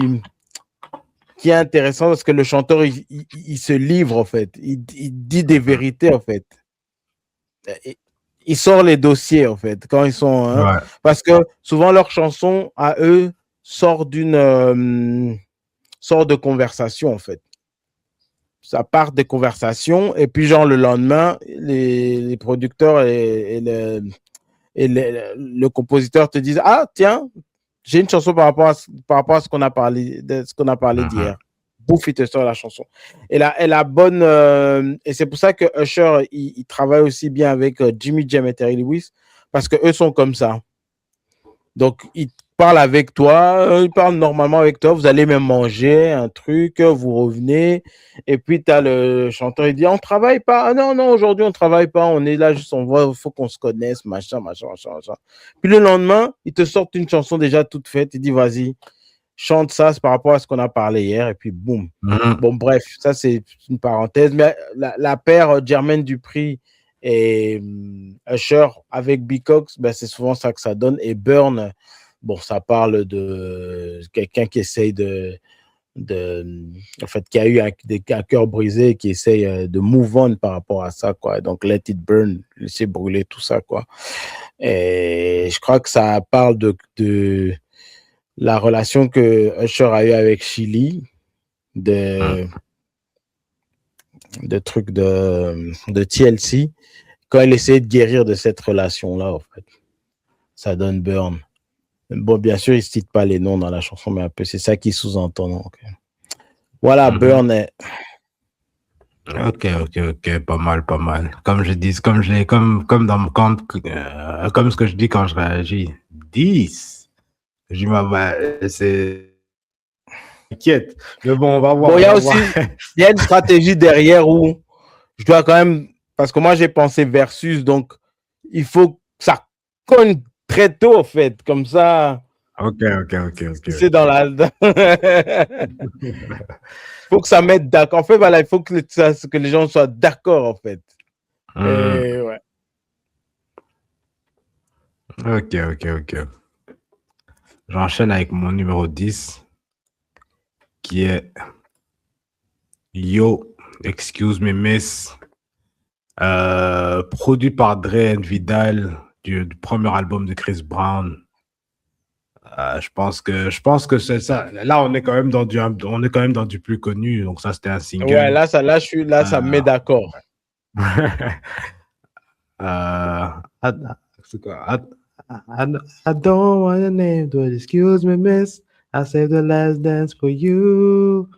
est intéressante parce que le chanteur, il se livre, en fait. Il dit des vérités, en fait. Il sort les dossiers, en fait, quand ils sont. Hein, Ouais. parce que souvent, leurs chansons, à eux, sortent sort de conversation, en fait. Ça part des conversations, et puis, genre, le lendemain, les producteurs le compositeur te disent, ah, tiens, j'ai une chanson par rapport à ce qu'on a parlé, Mhm. d'hier. Bouf, il te sort la chanson. Et la bonne. Et c'est pour ça que Usher, il travaille aussi bien avec Jimmy Jam et Terry Lewis, parce qu'eux sont comme ça. Donc, il parle avec toi, il parle normalement avec toi, vous allez même manger un truc, vous revenez, et puis tu as le chanteur, il dit, on travaille pas. Ah non, non, aujourd'hui, on travaille pas, on est là, juste, on voit, il faut qu'on se connaisse, machin, machin, machin, machin. Puis le lendemain, il te sort une chanson déjà toute faite, il dit, vas-y, chante ça, c'est par rapport à ce qu'on a parlé hier, et puis boum. Mhm. Bon, bref, ça, c'est une parenthèse, mais la paire Jermaine Dupri et Usher avec Big Cox, ben, c'est souvent ça que ça donne. Et Burn, bon, ça parle de quelqu'un qui essaye en fait, qui a eu un cœur brisé et qui essaye de move on par rapport à ça, quoi. Donc, let it burn, laisser brûler tout ça, quoi. Et je crois que ça parle de la relation que Usher a eu avec Chili, de trucs de TLC, quand il essayait de guérir de cette relation-là, en fait. Ça donne Burn. Bon, bien sûr, il ne cite pas les noms dans la chanson, mais un peu, c'est ça qui sous-entend. Donc. Voilà, Mhm. Burn est. Ok, ok, ok, pas mal, pas mal. Comme je dis, comme ce que je dis quand je réagis. 10. Je dis, c'est inquiète. Mais bon, Bon, on va voir. il y a une stratégie derrière où je dois quand même, parce que moi, j'ai pensé versus, donc il faut que ça cogne très tôt, en fait. Comme ça, Ok, ok, ok, ok, si c'est ok. dans la. faut que ça mette d'accord. En fait, voilà, il faut que les gens soient d'accord, en fait. Hmm. Et ouais. Ok, ok, ok. J'enchaîne avec mon numéro 10, qui est Yo, Excuse Me Miss, produit par Dre and Vidal, du premier album de Chris Brown. Je pense que c'est ça. Là, on est quand même dans du plus connu. Donc ça, c'était un Ouais, single. ça me met Euh, d'accord. euh, I, c'est quoi? I don't want your name, but excuse me, miss. I saved the last dance for you.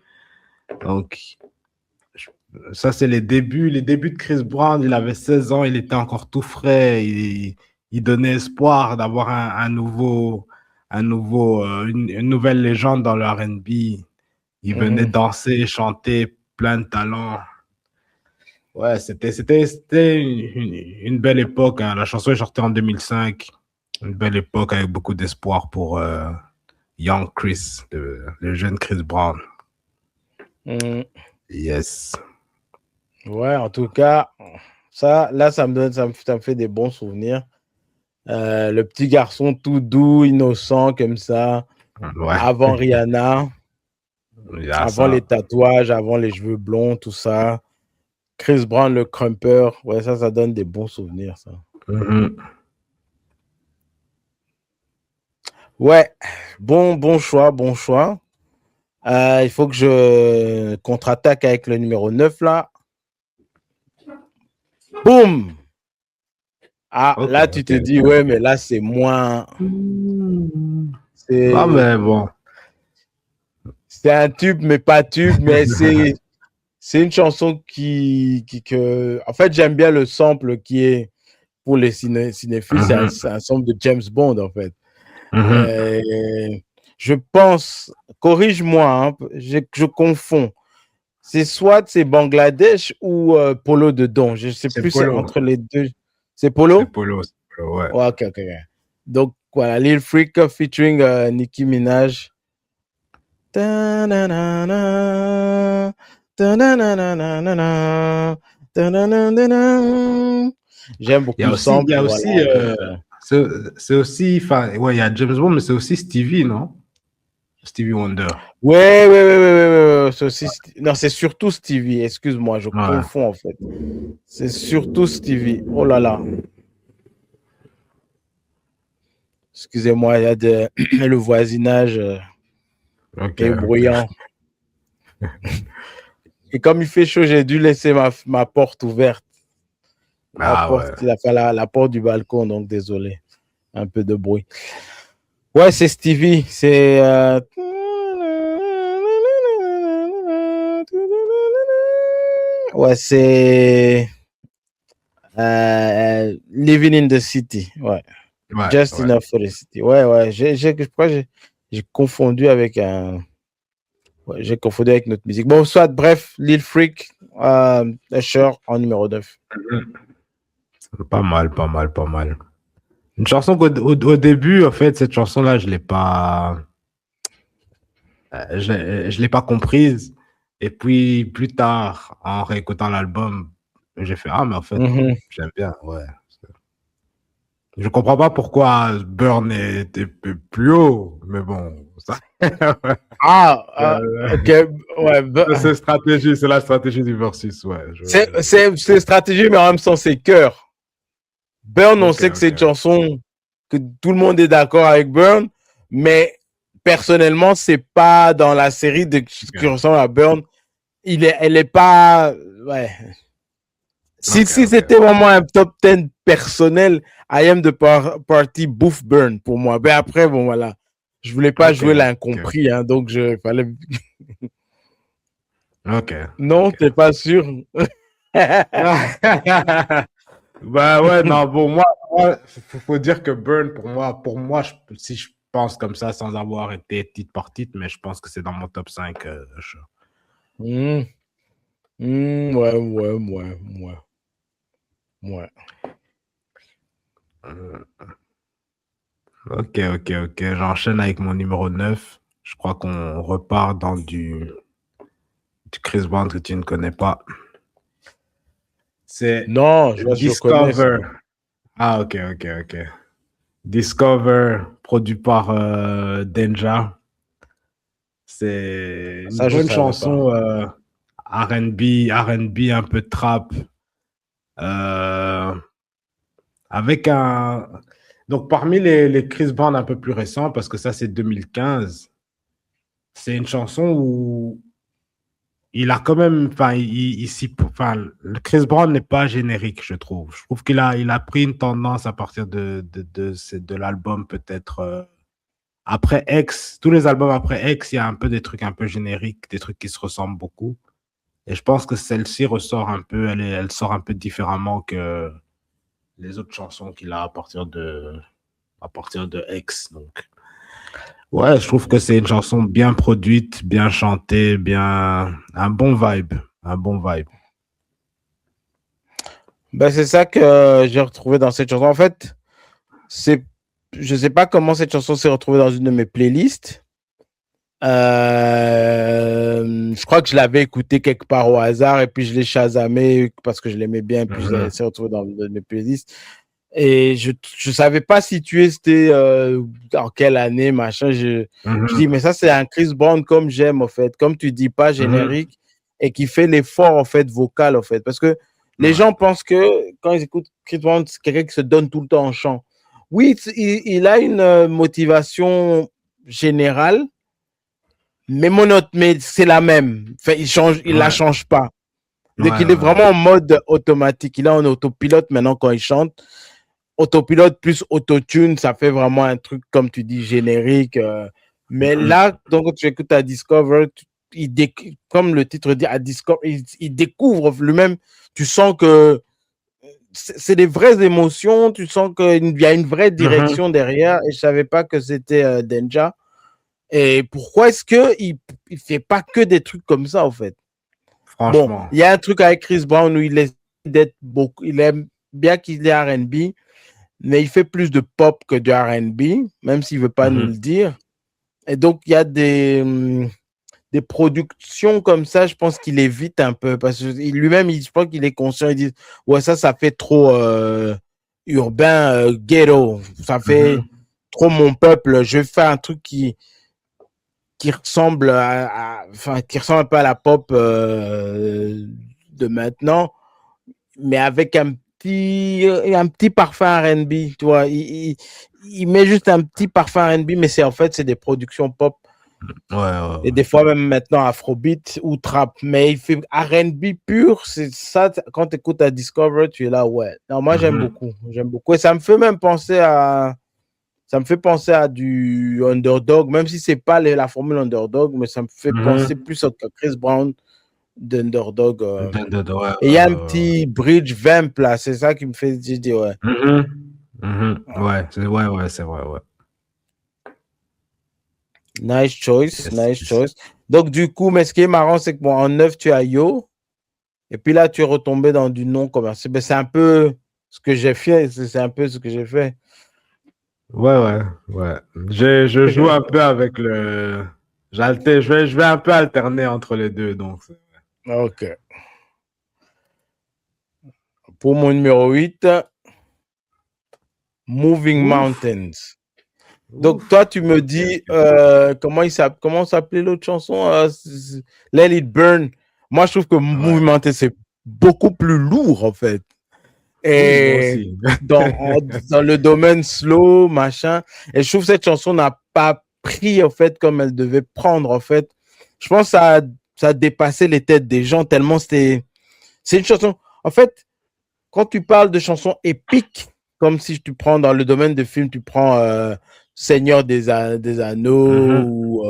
Donc, ça, c'est les débuts de Chris Brown. Il avait 16 ans, il était encore tout frais. Il donnait espoir d'avoir une nouvelle légende dans le R&B. Il venait danser, chanter, plein de talent. Ouais, c'était une belle époque, hein. La chanson est sortie en 2005. Une belle époque avec beaucoup d'espoir pour Young Chris, le jeune Chris Brown. Mm. Yes. Ouais, en tout cas, Ça, là, ça me fait des bons souvenirs. Le petit garçon tout doux, innocent, comme ça, Ouais, avant Rihanna, il y a avant ça. les tatouages, avant les cheveux blonds, tout ça. Chris Brown, le crumper. Ouais, ça donne des bons souvenirs, ça. Mhm. Ouais, bon choix, bon choix. Il faut que je contre-attaque avec le numéro 9, là. Boum! Ah, Ok, là, tu ok, te dis, ok. ouais, mais là, c'est moins. Ah, C'est mais bon. c'est un tube, mais pas tube, mais c'est une chanson que. En fait, j'aime bien le sample qui est, pour les cinéphiles, Mhm, c'est un sample de James Bond, en fait. mhm. Euh, je pense, corrige-moi, hein, je confonds. C'est Bangladesh ou Polo de Don. Je ne sais C'est plus, c'est Polo. entre les deux. C'est C'est Polo? Polo, c'est Polo, ouais. Ouais, ok, ok, ok. Donc, voilà, Lil Freak featuring Nicki Minaj. Ta-na-na-na, ta-na-na-na-na-na, ta-na-na-na-na. J'aime Il y beaucoup a le aussi, il y sample, a voilà. aussi, Donc, c'est c'est aussi, enfin, ouais, il y a James Bond, mais c'est aussi Stevie, non? Stevie Wonder. ouais. Non, c'est surtout Stevie. Excuse-moi, je Ouais. confonds en fait. C'est surtout Stevie. Oh là là. Excusez-moi, il y a le voisinage Ok, est ok. bruyant. Et comme il fait chaud, j'ai dû laisser ma porte ouverte. Ah ouais. Il a fait la porte du balcon, donc désolé. Un peu de bruit. Ouais, c'est Stevie. C'est. Ouais, c'est. Living in the City. Ouais. Ouais, Just ouais. Enough for the City. Ouais. Je crois que j'ai confondu avec un. Ouais, j'ai confondu avec notre musique. Bon, soit, bref, Lil Freak, Usher en numéro 9. Pas mal, pas mal, pas mal. Une chanson au début, en fait, cette chanson-là, je l'ai pas comprise. Et puis, plus tard, en réécoutant l'album, j'ai fait, ah, mais en fait, Mhm. j'aime bien, ouais. Je comprends pas pourquoi Burn était plus haut, mais bon, ça, euh, Ok. Ouais, c'est la stratégie du versus, ouais. c'est stratégie, mais en même temps, c'est cœur. Burn, on Ok, sait que c'est ok. une chanson que tout le monde est d'accord avec Burn, mais personnellement, c'est pas dans la série de ce qui Ok, ressemble à Burn. Elle est pas. Ouais. ok, Si ok. c'était vraiment un top 10 personnel, I Am the Party bouffe Burn pour moi. Mais après, bon, voilà. Je voulais pas Ok, jouer ok. l'incompris, hein, donc fallait. Ok, Non, ok. t'es pas sûr? Bah ouais, non, bon, faut dire que Burn, si je pense comme ça, sans avoir été titre par titre, mais je pense que c'est dans mon top 5. Hmm, ouais. Euh, ok. J'enchaîne avec mon numéro 9. Je crois qu'on repart dans du Chris Brown que tu ne connais pas. C'est Non, je connais ça. Discover. Ah, ok. Discover, produit par Denja. C'est une Ça, je bonne savais pas. chanson R&B, un peu trap. euh, avec un. Donc, parmi les Chris Brown un peu plus récents, parce que ça, c'est 2015, c'est une chanson où il a quand même. Enfin, enfin, le Chris Brown n'est pas générique, je trouve. Je trouve il a pris une tendance à partir de l'album, peut-être. Après X, tous les albums après X, il y a un peu des trucs un peu génériques, des trucs qui se ressemblent beaucoup. Et je pense que celle-ci ressort un peu, elle sort un peu différemment que les autres chansons qu'il a à partir de X. Donc, ouais, je trouve que c'est une chanson bien produite, bien chantée, un bon vibe, un bon vibe. Ben, c'est ça que j'ai retrouvé dans cette chanson. En fait, c'est, je sais pas comment cette chanson s'est retrouvée dans une de mes playlists, Je crois que je l'avais écouté quelque part au hasard et puis je l'ai chasamé parce que je l'aimais bien et puis je l'ai retrouvé dans mes playlists. Et je savais pas situer c'était en quelle année, machin. Je dis, mais ça, c'est un Chris Brown comme j'aime, en fait. Comme tu dis, pas générique et qui fait l'effort, en fait, vocal, en fait. Parce que les gens pensent que quand ils écoutent Chris Brown, c'est quelqu'un qui se donne tout le temps en chant. Oui, il a une motivation générale, mais c'est la même. Enfin, il la change pas. Donc, il est vraiment en mode automatique. Il est en autopilote maintenant quand il chante. Autopilote plus autotune, ça fait vraiment un truc, comme tu dis, générique. Mais là, donc, quand tu écoutes à Discover, comme le titre dit, à Discover, il découvre lui-même. Tu sens que c'est des vraies émotions. Tu sens qu'il y a une vraie direction derrière. Et je savais pas que c'était Denja. Et pourquoi est-ce qu'il ne fait pas que des trucs comme ça, en fait? Bon, Franchement. il y a un truc avec Chris Brown où il aime bien qu'il est R&B, mais il fait plus de pop que de R&B, même s'il ne veut pas nous le dire. Et donc, il y a des productions comme ça, je pense qu'il évite un peu, parce que lui-même, je pense qu'il est conscient, il dit, ouais, ça fait trop urbain, ghetto, ça fait trop mon peuple, je vais faire un truc qui ressemble qui ressemble un peu à la pop de maintenant, mais avec un petit parfum R&B, tu vois. Il met juste un petit parfum R&B, mais en fait, c'est des productions pop. Et des fois, même maintenant, Afrobeat ou Trap. Mais il fait R&B pur, c'est ça. Quand tu écoutes à Discover, tu es là, ouais. Non, moi, j'aime beaucoup. J'aime beaucoup. Et ça me fait même penser à du underdog, même si c'est pas la formule underdog, mais ça me fait penser plus à Chris Brown d'underdog. Et il y a un petit bridge vamp là, c'est ça qui me fait dire ouais. Ouais, c'est vrai, ouais. Nice choice, nice choice. Donc du coup, mais ce qui est marrant, c'est que bon, en 9, tu as Yo, et puis là, tu es retombé dans du non commercial. Ben, c'est un peu ce que j'ai fait, c'est un peu ce que j'ai fait. Ouais. Je joue un peu avec le. Je vais un peu alterner entre les deux, donc. Ok. Pour mon numéro 8, Moving Mountains. Donc, toi, tu me dis, comment s'appelait l'autre chanson? Let It Burn. Moi, je trouve que Moving Mountains, c'est beaucoup plus lourd, en fait. Et dans le domaine slow, machin. Et je trouve que cette chanson n'a pas pris, en fait, comme elle devait prendre, en fait. Je pense que ça a dépassé les têtes des gens tellement c'est une chanson. En fait, quand tu parles de chansons épiques, comme si tu prends dans le domaine de film, tu prends Seigneur des Anneaux ou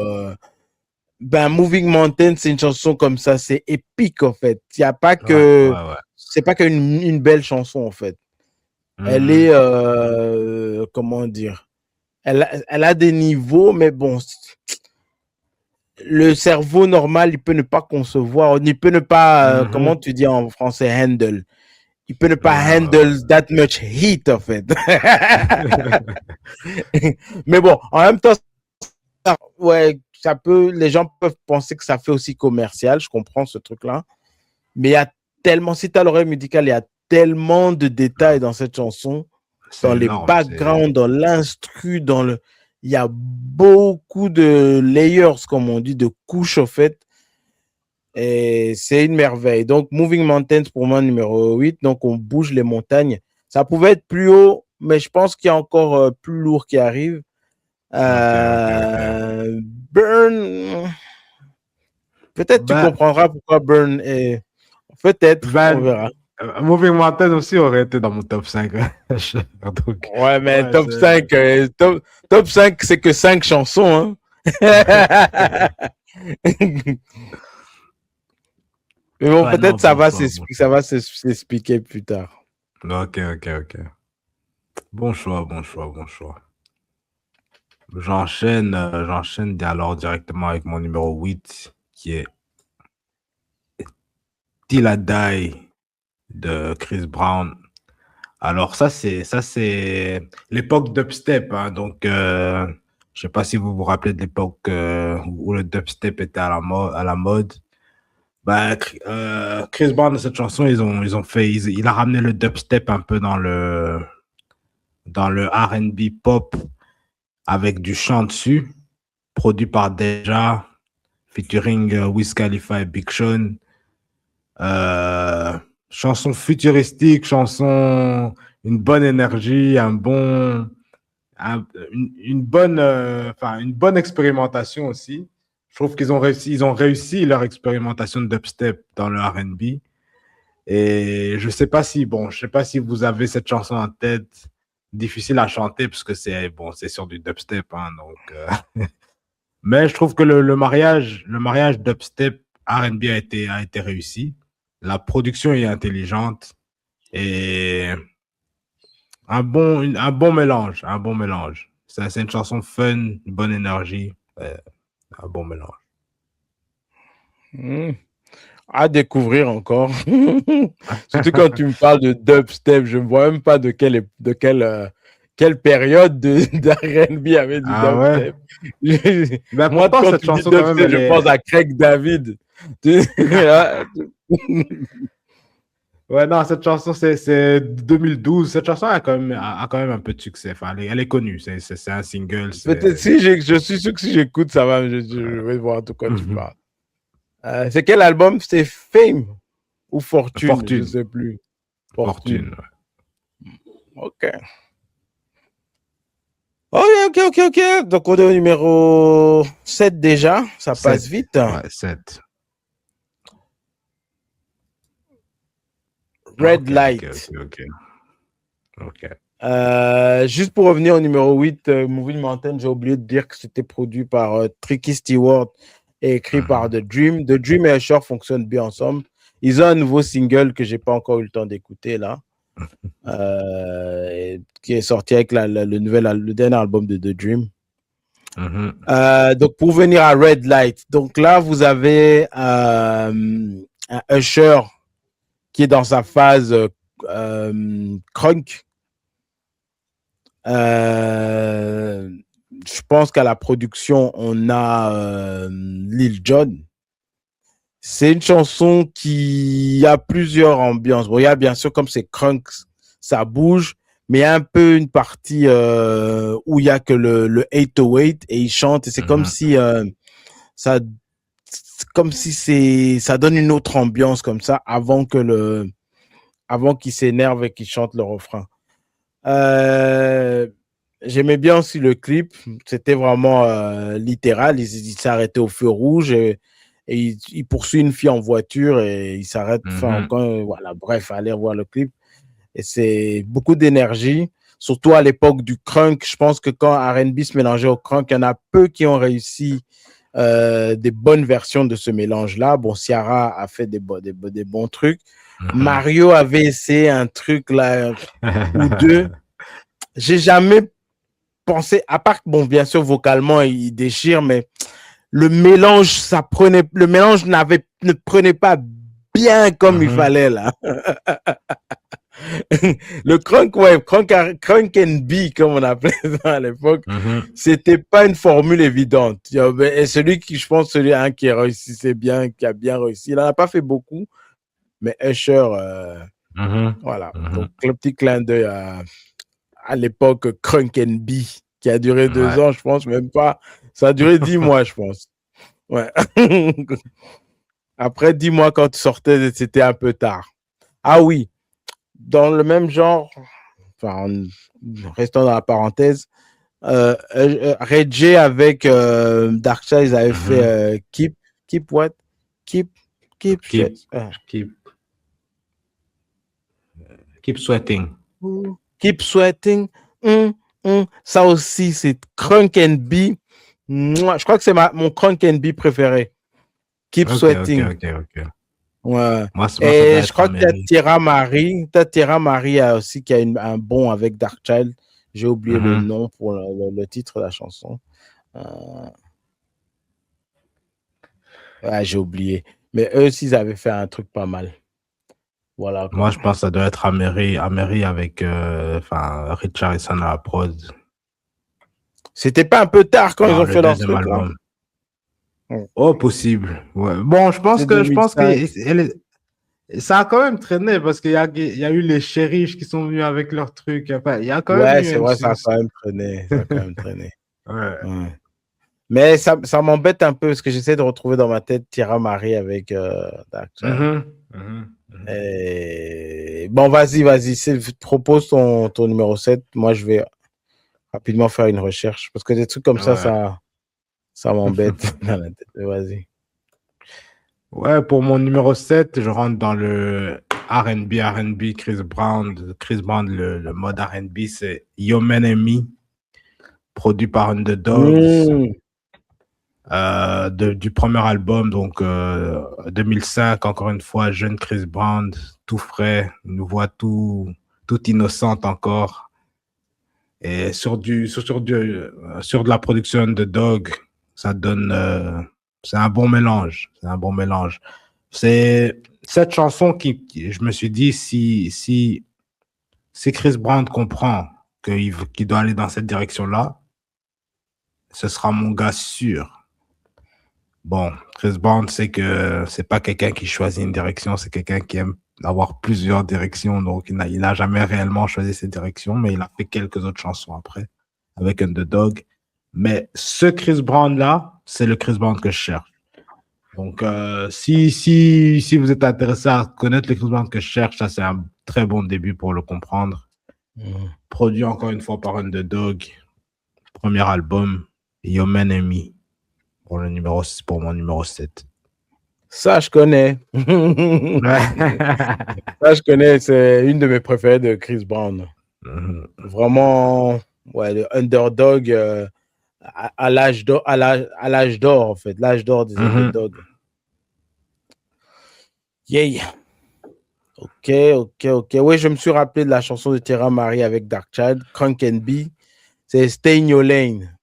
Moving Mountain, c'est une chanson comme ça, c'est épique, en fait. Il y a pas que c'est pas qu'une belle chanson, en fait. Elle est comment dire, elle a des niveaux, mais bon, le cerveau normal, il peut ne pas concevoir, il peut ne pas comment tu dis en français, handle. Il peut ne pas handle that much heat, en fait. Mais bon, en même temps, ouais, les gens peuvent penser que ça fait aussi commercial, je comprends ce truc-là. Mais il y a tellement, si tu as l'oreille musicale, il y a tellement de détails dans cette chanson, dans les backgrounds, dans l'instru, il y a beaucoup de layers, comme on dit, de couches, en fait. Et c'est une merveille. Donc, Moving Mountains pour moi, numéro 8. Donc, on bouge les montagnes. Ça pouvait être plus haut, mais je pense qu'il y a encore plus lourd qui arrive. Burn. Peut-être tu comprendras pourquoi Burn est. Peut-être, on verra. Moving Mountain aussi aurait été dans mon top 5. Donc, ouais, mais top 5, top 5, c'est que 5 chansons. Hein? Mais bon, peut-être ça va s'expliquer plus tard. Ok. Bon choix. J'enchaîne alors directement avec mon numéro 8, qui est Till I Die de Chris Brown. Alors ça c'est l'époque dubstep, hein, donc Je sais pas si vous vous rappelez de l'époque où le dubstep était à la mode. Bah, Chris Brown, dans cette chanson, il a ramené le dubstep un peu dans le R&B pop avec du chant dessus, produit par Deja, featuring Wiz Khalifa et Big Sean. Chanson futuristique, une bonne énergie, une bonne, une bonne expérimentation aussi. Je trouve ils ont réussi leur expérimentation de dubstep dans le R&B. Et je sais pas si vous avez cette chanson en tête, difficile à chanter parce que c'est sur du dubstep, hein, donc. Mais je trouve que le mariage dubstep R&B a été réussi. La production est intelligente et un bon mélange, un bon mélange. C'est une chanson fun, une bonne énergie, un bon mélange. À découvrir encore. Surtout quand tu me parles de dubstep, je ne vois même pas de quelle période d'R&B avait du Ah ouais? dubstep. Ben Moi, pourtant, quand cette tu dis chanson, quand même, dubstep, je pense à Craig David. Ouais, non, cette chanson, c'est 2012. Cette chanson a quand même un peu de succès. Enfin, elle est connue. C'est un single. Peut-être je suis sûr que si j'écoute, ça va, je vais voir de quoi tu parles. C'est quel album? C'est Fame ou Fortune? Je ne sais plus. Fortune. Ok. Ok. Donc, on est au numéro 7 déjà. Ça passe vite. Ouais, 7. Red Light. Ok. Juste pour revenir au numéro 8, Moving Mountain, j'ai oublié de dire que c'était produit par Tricky Stewart et écrit par The Dream. The Dream et Usher fonctionnent bien ensemble. Ils ont un nouveau single que j'ai pas encore eu le temps d'écouter là, qui est sorti avec le dernier album de The Dream. Donc pour venir à Red Light, donc là vous avez un Usher qui est dans sa phase crunk. Je pense qu'à la production, on a Lil Jon. C'est une chanson qui a plusieurs ambiances. Bon, il y a bien sûr, comme c'est crunk, ça bouge, mais il y a un peu une partie où il y a que le 808 et il chante et c'est comme si ça donne une autre ambiance comme ça avant qu'il s'énerve et qu'il chante le refrain. J'aimais bien aussi le clip. C'était vraiment littéral. Il s'arrêtait au feu rouge et il poursuit une fille en voiture et il s'arrête. Voilà, bref, allez voir le clip. Et c'est beaucoup d'énergie, surtout à l'époque du crunk. Je pense que quand R&B se mélangeait au crunk, il y en a peu qui ont réussi des bonnes versions de ce mélange-là. Bon, Ciara a fait des bons trucs. Mario avait essayé un truc là ou deux. J'ai jamais pensé, à part bon, bien sûr, vocalement, il déchire, mais le mélange ne prenait pas bien comme il fallait là. Le crunk and B, comme on appelait ça à l'époque, c'était pas une formule évidente. Et celui qui a bien réussi, il n'en a pas fait beaucoup, mais Usher, voilà. Donc, le petit clin d'œil à l'époque Crunk and B, qui a duré 2 ans, je pense, même pas. Ça a duré 10 mois, je pense. Ouais. Après 10 mois, quand tu sortais, c'était un peu tard. Ah oui, dans le même genre, enfin, restons dans la parenthèse, Ray J avec Darkseid, ils avaient fait Keep what? Keep Sweating. Keep Sweating. Ça aussi, c'est Crunk and B. Je crois que c'est mon Crunk and B préféré. Keep Sweating. Ok. Ouais. Moi, et je crois qu'il y a Tierra Marie aussi qui a un bon avec Darkchild. J'ai oublié le nom pour le titre de la chanson. Ouais, j'ai oublié. Mais eux aussi, ils avaient fait un truc pas mal. Voilà. Moi, je pense que ça doit être Améry avec Richard et à la prod. C'était pas un peu tard quand ils Non, ont le fait leur deuxième truc, là? album. Oh, possible. Ouais. Bon, C'est je pense que 2005. ça a quand même traîné parce qu'il y a eu les Cherish qui sont venus avec leur truc. Enfin, il y a quand même Ouais, eu c'est une... vrai, ça a quand même traîné. Ça a quand même traîné. Ouais. Ouais. Mais ça m'embête un peu parce que j'essaie de retrouver dans ma tête Tira Marie avec Darkseid. Mhm, mhm, mhm. Bon, vas-y. Propose ton numéro 7. Moi, je vais rapidement faire une recherche parce que des trucs comme Ouais. ça m'embête dans la tête. Vas-y. Ouais, pour mon numéro 7, je rentre dans le R&B, Chris Brown. Chris Brown, le mode R&B, c'est Yo Man and Me, produit par Underdogs, Mmh. du premier album, donc 2005, encore une fois, jeune Chris Brown, tout frais, une voix tout innocente encore. Et sur de la production Underdog, ça donne, c'est un bon mélange, C'est cette chanson je me suis dit, si Chris Brown comprend qu'il doit aller dans cette direction-là, ce sera mon gars sûr. Bon, Chris Brown, c'est que c'est pas quelqu'un qui choisit une direction, c'est quelqu'un qui aime avoir plusieurs directions. Donc, il n'a jamais réellement choisi cette direction, mais il a fait quelques autres chansons après avec Underdog. Mais ce Chris Brown-là, c'est le Chris Brown que je cherche. Donc, si vous êtes intéressé à connaître le Chris Brown que je cherche, ça, c'est un très bon début pour le comprendre. Produit encore une fois par Underdog. Premier album, Yo Man and Me, pour mon numéro 7. Ça, je connais. Ça, je connais. C'est une de mes préférées de Chris Brown. Vraiment, ouais, le Underdog à l'âge d'or, en fait. L'âge d'or des Underdogs. Yeah. Ok. Oui, je me suis rappelé de la chanson de Tira Marie avec Darkchild, Crunk and B. C'est Stay in Your Lane.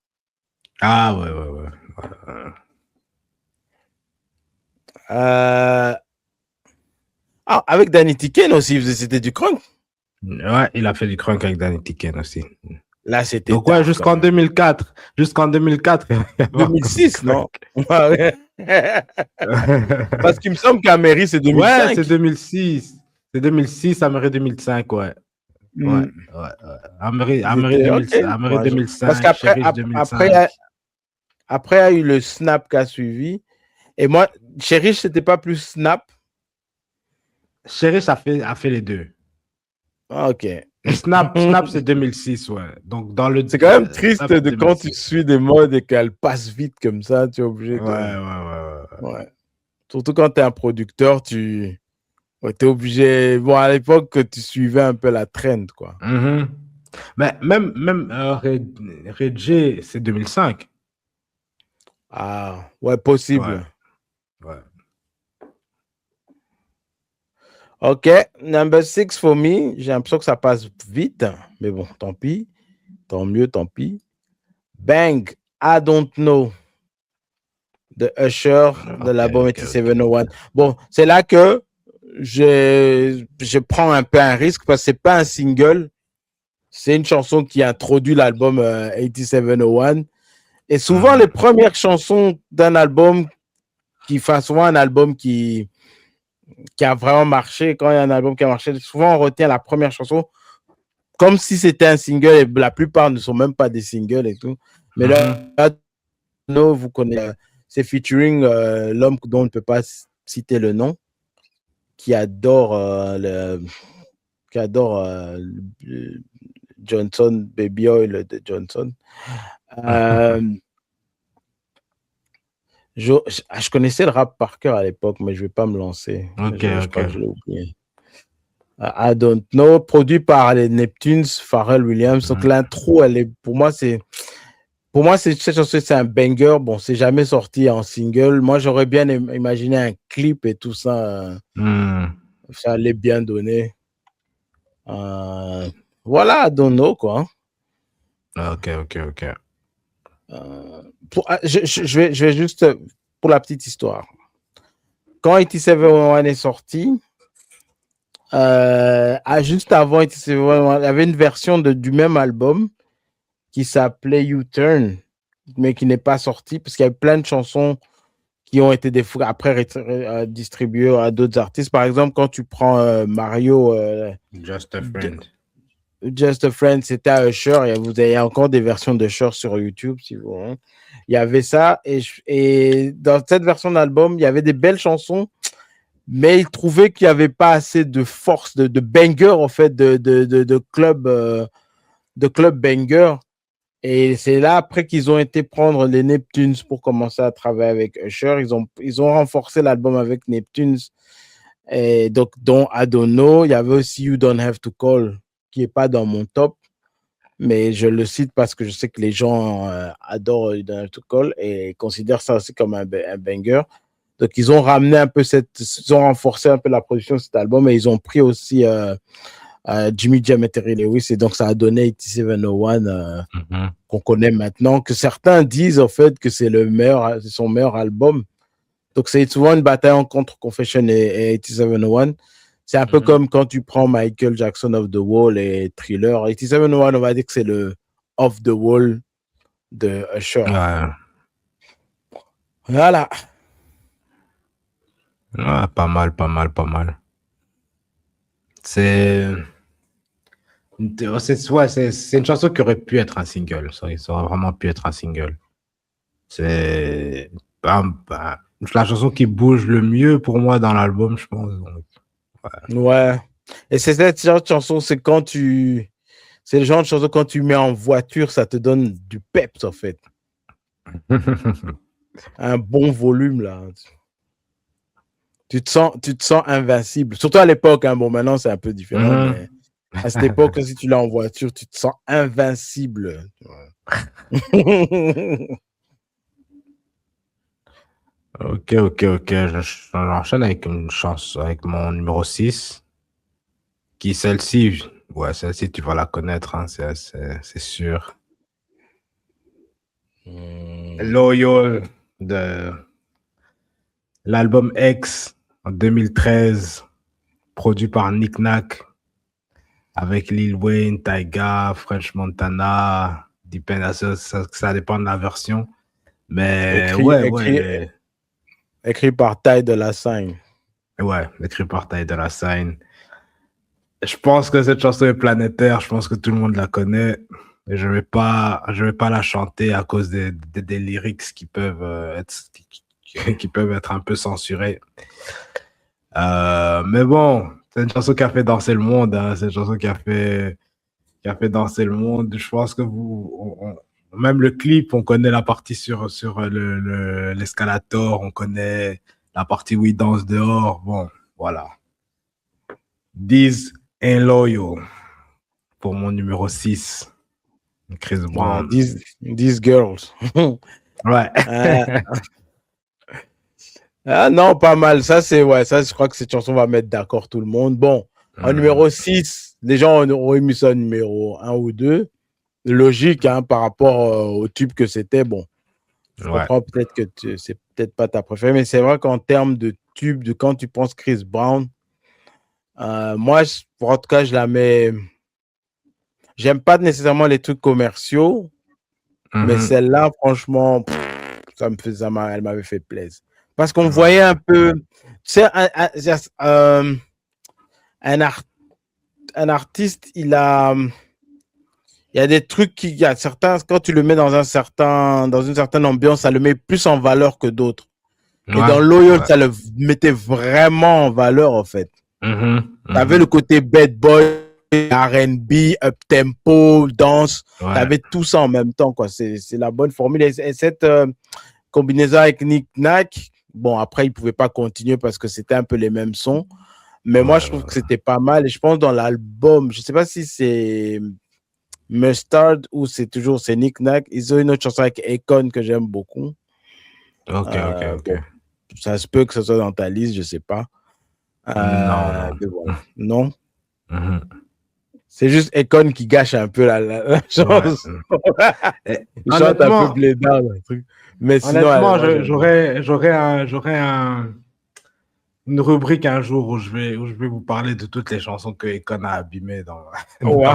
Ah, ouais. Avec Danny Tiken aussi, c'était du crunk. Ouais, il a fait du crunk avec Danny Tiken aussi. Là, c'était. Donc, ouais, jusqu'en 2004. 2006, non? Ouais. Parce qu'il me semble qu'Améry, c'est 2005. Ouais, c'est 2006. C'est 2006, Améry 2005, ouais. Ouais. Améry 2005, parce qu'après, après, il y a eu le Snap qui a suivi. Et moi, Cherish, c'était pas plus Snap? Cherish a fait les deux. Ah, ok. Snap, c'est 2006, ouais. Donc, c'est quand même triste de quand tu suis des modes et qu'elles passent vite comme ça, tu es obligé de... Ouais. Surtout quand tu es un producteur, tu es obligé... Bon, à l'époque, que tu suivais un peu la trend, quoi. Mais même Reggie, c'est 2005. Ah, ouais, possible. Ouais. Ok, number 6 for me. J'ai l'impression que ça passe vite, mais bon, tant pis. Tant mieux, tant pis. Bang, I Don't Know de Usher, de l'album 8701. Bon, c'est là que je prends un peu un risque parce que c'est pas un single. C'est une chanson qui introduit l'album 8701. Et souvent, les premières chansons d'un album qui fait souvent un album qui a vraiment marché, quand il y a un album qui a marché, souvent on retient la première chanson comme si c'était un single et la plupart ne sont même pas des singles et tout. Mais là, vous connaissez, c'est featuring l'homme dont on ne peut pas citer le nom, qui adore Johnson, Baby Oil de Johnson. Je connaissais le rap par cœur à l'époque, mais je ne vais pas me lancer. Je crois que je l'ai oublié. I Don't Know, produit par les Neptunes, Pharrell Williams. Donc l'intro, pour moi, cette chanson, c'est un banger. Bon, c'est jamais sorti en single. Moi, j'aurais bien imaginé un clip et tout ça. Ça allait bien donner. Voilà, I Don't Know, quoi. Ok. Je vais juste, pour la petite histoire. Quand 8701 est sorti, juste avant 8701, il y avait une version du même album qui s'appelait U-Turn, mais qui n'est pas sorti parce qu'il y a plein de chansons qui ont été après distribuées à d'autres artistes. Par exemple, quand tu prends Mario Just a Friend. Just a Friend, c'était à Usher. Il y a encore des versions de Usher sur YouTube, si vous voulez. Il y avait ça. Et dans cette version d'album, il y avait des belles chansons, mais il trouvait qu'il n'y avait pas assez de force, de banger, en fait, de club banger. Et c'est là, après qu'ils ont été prendre les Neptunes pour commencer à travailler avec Usher. Ils ont renforcé l'album avec Neptunes. Et donc, dont I Don't Know. Il y avait aussi You Don't Have to Call, qui n'est pas dans mon top. Mais je le cite parce que je sais que les gens adorent You Don't Have to Call et considèrent ça aussi comme un banger. Donc, ils ont ramené un peu ils ont renforcé un peu la production de cet album et ils ont pris aussi Jimmy Jam et Terry Lewis, et donc ça a donné 8701 qu'on connaît maintenant, que certains disent en fait que c'est son meilleur album. Donc c'est souvent une bataille entre Confession et 8701. C'est un peu comme quand tu prends Michael Jackson Off the Wall et Thriller. 8701, on va dire que c'est le Off the Wall de Usher. Ouais. Voilà. Ouais, pas mal. C'est une chanson qui aurait pu être un single. Ça aurait vraiment pu être un single. C'est la chanson qui bouge le mieux pour moi dans l'album, je pense. Donc, ouais. Et c'est cette genre de chanson, c'est le genre de chanson quand tu mets en voiture, ça te donne du peps en fait. Un bon volume là. Tu te sens invincible. Surtout à l'époque, hein. Bon, maintenant c'est un peu différent, mais à cette époque, si tu l'as en voiture, tu te sens invincible. Ok. J'enchaîne avec une chance, avec mon numéro 6. Celle-ci, tu vas la connaître, hein, c'est sûr. Loyal de l'album X en 2013, produit par Nick Nack, avec Lil Wayne, Tyga, French Montana, ça dépend de la version. Mais écrit par Ty Dolla $ign. Ouais, écrit par Ty Dolla $ign. Je pense que cette chanson est planétaire, je pense que tout le monde la connaît. Et je vais pas la chanter à cause des lyrics qui peuvent être un peu censurés. Mais bon, c'est une chanson qui a fait danser le monde, hein. C'est une chanson qui a fait danser le monde. Je pense que même le clip, on connaît la partie sur l'escalator, on connaît la partie où il danse dehors. Bon, voilà. These Ain't Loyal pour mon numéro 6. Chris Brown. These Girls. Ouais. Non, pas mal. Ça, je crois que cette chanson va mettre d'accord tout le monde. Bon, en numéro 6, les gens auraient mis ça en numéro 1 ou 2. Logique, hein, par rapport au tube que c'était. Bon, je comprends peut-être que c'est peut-être pas ta préférée, mais c'est vrai qu'en termes de tube, de quand tu penses Chris Brown, moi, en tout cas, je la mets. J'aime pas nécessairement les trucs commerciaux, mais celle-là, franchement, elle m'avait fait plaisir. Parce qu'on voyait un peu, tu sais, un artiste, il y a des trucs il y a certains, quand tu le mets dans une certaine ambiance, ça le met plus en valeur que d'autres. Et dans Loyal, ça le mettait vraiment en valeur, en fait. T'avais le côté bad boy, R&B, up tempo, danse. T'avais tout ça en même temps, quoi. C'est la bonne formule. Et cette combinaison avec Nick Nack, bon, après, il pouvait pas continuer parce que c'était un peu les mêmes sons. Mais moi, je trouve que c'était pas mal. Et je pense dans l'album, je sais pas si c'est Mustard ou c'est Nick Nack. Ils ont une autre chanson avec Akon que j'aime beaucoup. Ok. Bon, ça se peut que ce soit dans ta liste, je sais pas. Non. C'est juste Akon qui gâche un peu la chance. Il chante un peu blédard, le truc. Mais sinon, honnêtement, j'aurais une rubrique un jour où je vais vous parler de toutes les chansons que Akon a abîmées dans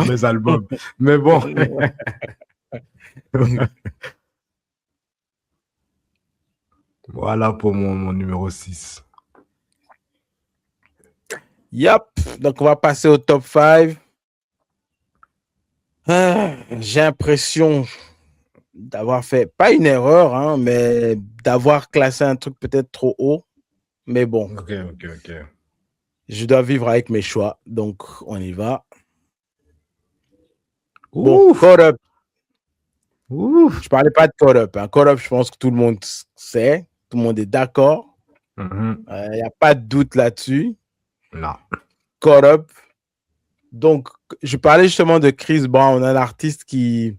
mes albums. Mais bon. Voilà pour mon numéro 6. Yep. Donc, on va passer au top 5. J'ai l'impression d'avoir fait, pas une erreur, hein, mais d'avoir classé un truc peut-être trop haut. Mais bon, Ok. je dois vivre avec mes choix. Donc, on y va. Ouf. Bon, Caught Up. Ouf. Je parlais pas de Caught Up. Hein. Caught Up, je pense que tout le monde sait. Tout le monde est d'accord. Il n'y a pas de doute là-dessus. Non. Caught Up. Donc, je parlais justement de Chris Brown, un artiste qui...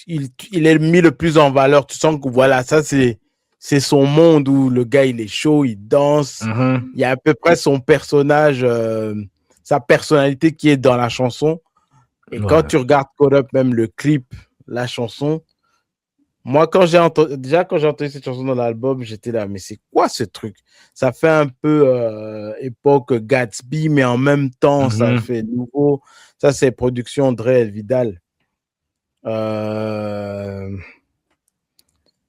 Il est mis le plus en valeur. Tu sens que voilà, ça, c'est son monde où le gars, il est chaud, il danse. Il y a à peu près son personnage, sa personnalité qui est dans la chanson. Et quand tu regardes Caught Up, même le clip, la chanson, moi, quand j'ai entendu cette chanson dans l'album, j'étais là, mais c'est quoi ce truc? Ça fait un peu époque Gatsby, mais en même temps, ça fait nouveau. Ça, c'est production Dre El Vidal.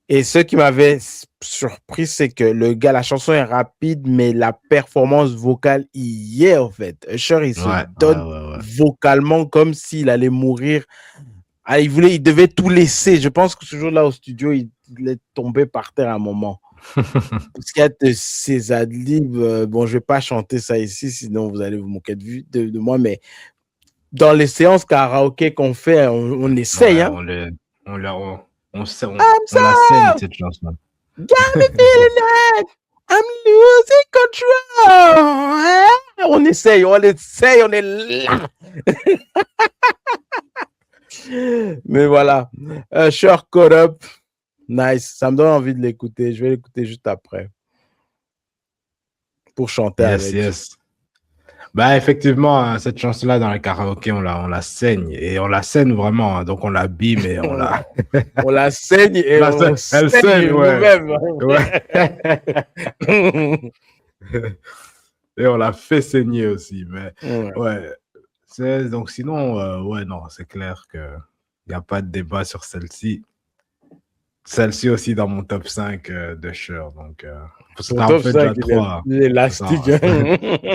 Et ce qui m'avait surpris, c'est que le gars, la chanson est rapide, mais la performance vocale y est, en fait. Usher, il se donne vocalement comme s'il allait mourir. Ah, il devait tout laisser. Je pense que ce jour-là, au studio, il est tombé par terre à un moment. Parce qu'il y a de ces adlibs. Bon, je ne vais pas chanter ça ici, sinon vous allez vous moquer de moi, mais dans les séances karaoké qu'on fait, on essaye. Ouais, hein. on la saigne, cette chanson. Got me feeling that I'm losing control. On essaye, on est là. Mais voilà. Usher Caught Up. Nice. Ça me donne envie de l'écouter. Je vais l'écouter juste après. Pour chanter avec. Yes. Bah, effectivement, cette chanson-là, dans les karaokés, on la saigne. Et on la saigne vraiment. Hein. Donc, on la bime et on la... on la saigne et on saigne nous-mêmes. Ouais. Et on la fait saigner aussi. Mais ouais. Donc, sinon, ouais, non, c'est clair qu'il n'y a pas de débat sur celle-ci. Celle-ci aussi dans mon top 5 de Cher. Donc, ça en fait déjà 3. L'élastique.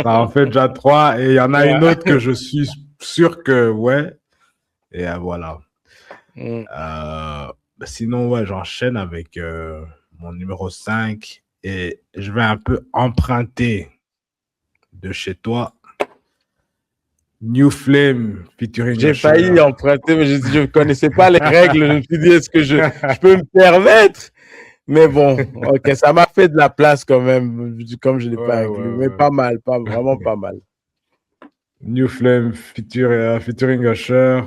Ça en fait déjà 3. Et il y en a une autre que je suis sûr que, ouais. Et voilà. Sinon, ouais, j'enchaîne avec mon numéro 5. Et je vais un peu emprunter de chez toi. New Flame featuring J'ai failli emprunter, mais je ne connaissais pas les règles. Je me suis dit, est-ce que je peux me permettre? Mais bon, ok, ça m'a fait de la place quand même, comme je ne l'ai pas inclus. Mais pas mal, vraiment pas mal. New Flame featuring Usher,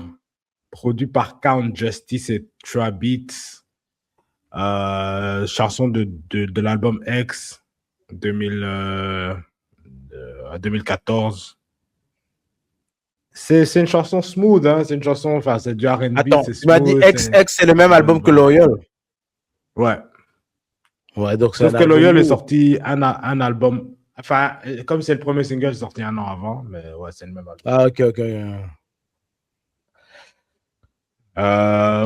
produit par Count Justice et Tra Beats. Chanson de l'album X 2014. C'est une chanson smooth, hein? C'est une chanson, enfin, c'est du R&B. Attends, c'est tu m'as dit X, c'est le même album que Loyal? Ouais. Ouais, donc sauf que Loyal est sorti un album, enfin, comme c'est le premier single, c'est sorti un an avant, mais ouais, c'est le même album. Ah, ok.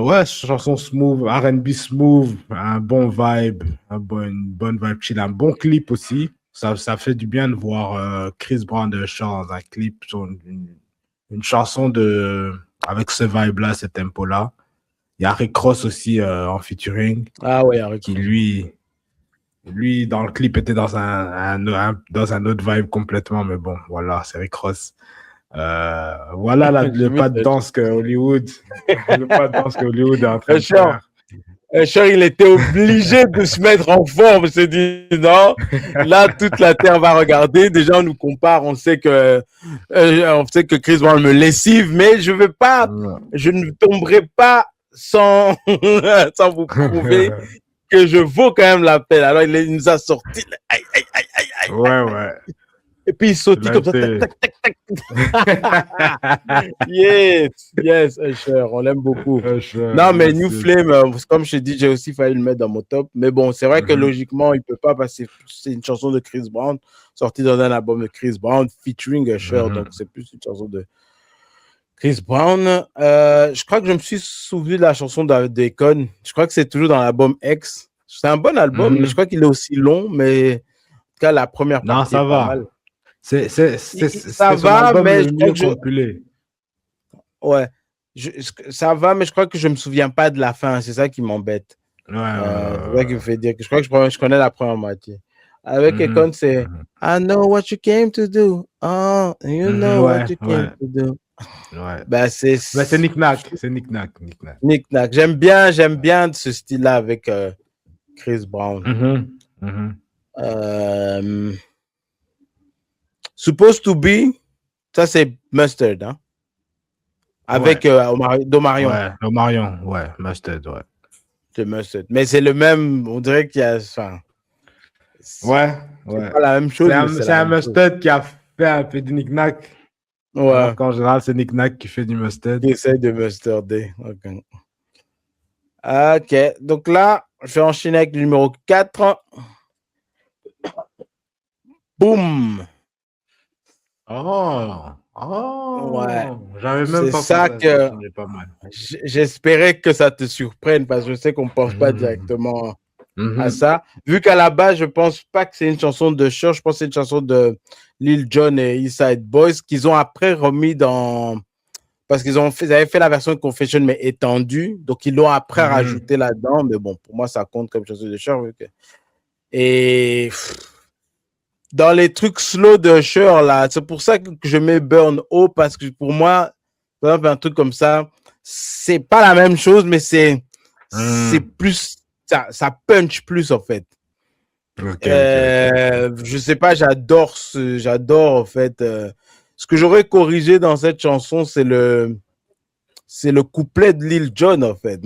Ouais, chanson smooth, R&B smooth, un bon vibe, une bonne vibe chill, un bon clip aussi. Ça fait du bien de voir Chris Brown de Usher dans un clip sur une chanson avec ce vibe-là, ce tempo-là. Il y a Rick Ross aussi en featuring. Ah ouais, Rick qui lui, dans le clip, était dans un autre vibe complètement, mais bon, voilà, c'est Rick Ross. Voilà le pas de danse que Hollywood est en train de faire. Usher, il était obligé de se mettre en forme. Il s'est dit, non, là, toute la terre va regarder. Déjà, on nous compare. On sait que Chris Brown me lessive, mais je ne tomberai pas sans vous prouver que je vaux quand même l'appel. Alors, il nous a sorti. Aïe. Ouais. Et puis, il sautait comme ça. Tac. Yes, Usher, on l'aime beaucoup. Non, mais New Flame, comme je t'ai dit, j'ai aussi failli le mettre dans mon top. Mais bon, c'est vrai que logiquement, il ne peut pas passer. C'est une chanson de Chris Brown, sortie dans un album de Chris Brown, featuring Usher. Donc, c'est plus une chanson de Chris Brown, je crois que je me suis souvenu de la chanson d'Akon. Je crois que c'est toujours dans l'album X. C'est un bon album, mais je crois qu'il est aussi long, mais en tout cas, la première Non, partie est ça pas mal. va. C'est Ça son va, album mais le je crois mieux que compilé. ouais, ça va, mais je crois que je me souviens pas de la fin. C'est ça qui m'embête. Ouais, C'est ça qui me fait dire que je crois que je connais la première moitié. Avec Mhm, Akon, c'est mhm. I know what you came to do. Oh, you know what Ouais, you came ouais, to do. ouais. Ben, c'est Mais c'est Knick-Knack. C'est Knick-Knack. Knick-Knack. Knick-Knack. J'aime bien ce style-là avec Chris Brown. Mhm, mhm. Euh, Supposed to be, ça c'est Mustard, hein? Ouais, Avec Domarion. ouais. Le Marion, ouais. Mustard, ouais. C'est Mustard. Mais c'est le même, on dirait qu'il y a. Enfin, Ouais, c'est ouais. pas la même chose, mais c'est C'est la un même chose. Mustard qui a fait un peu du Knick-Knack. Ouais. Alors qu'en général, c'est Knick-Knack qui fait du Mustard. Qui essaie de mustarder. Ok. Ok. Donc là, je vais enchaîner avec le numéro 4. Boum! Oh, Ouais. j'avais même C'est pas pensé ça à ça, que mais pas mal. j'espérais que ça te surprenne parce que je sais qu'on ne pense pas Mhm, directement à mhm, ça. Vu qu'à la base, je pense pas que c'est une chanson de Cher, je pense que c'est une chanson de Lil Jon et East Side Boys qu'ils ont après remis dans. Parce ils avaient fait la version de Confession, mais étendue. Donc, ils l'ont après mhm. rajouté là-dedans. Mais bon, pour moi, ça compte comme chanson de Cher. Et dans les trucs slow de Cher, là, c'est pour ça que je mets Burn haut, parce que pour moi, par exemple, un truc comme ça, c'est pas la même chose, mais c'est plus, ça punch plus, en fait. Ok, ok, ok. Je sais pas, j'adore, en fait. Ce que j'aurais corrigé dans cette chanson, c'est le couplet de Lil Jon, en fait.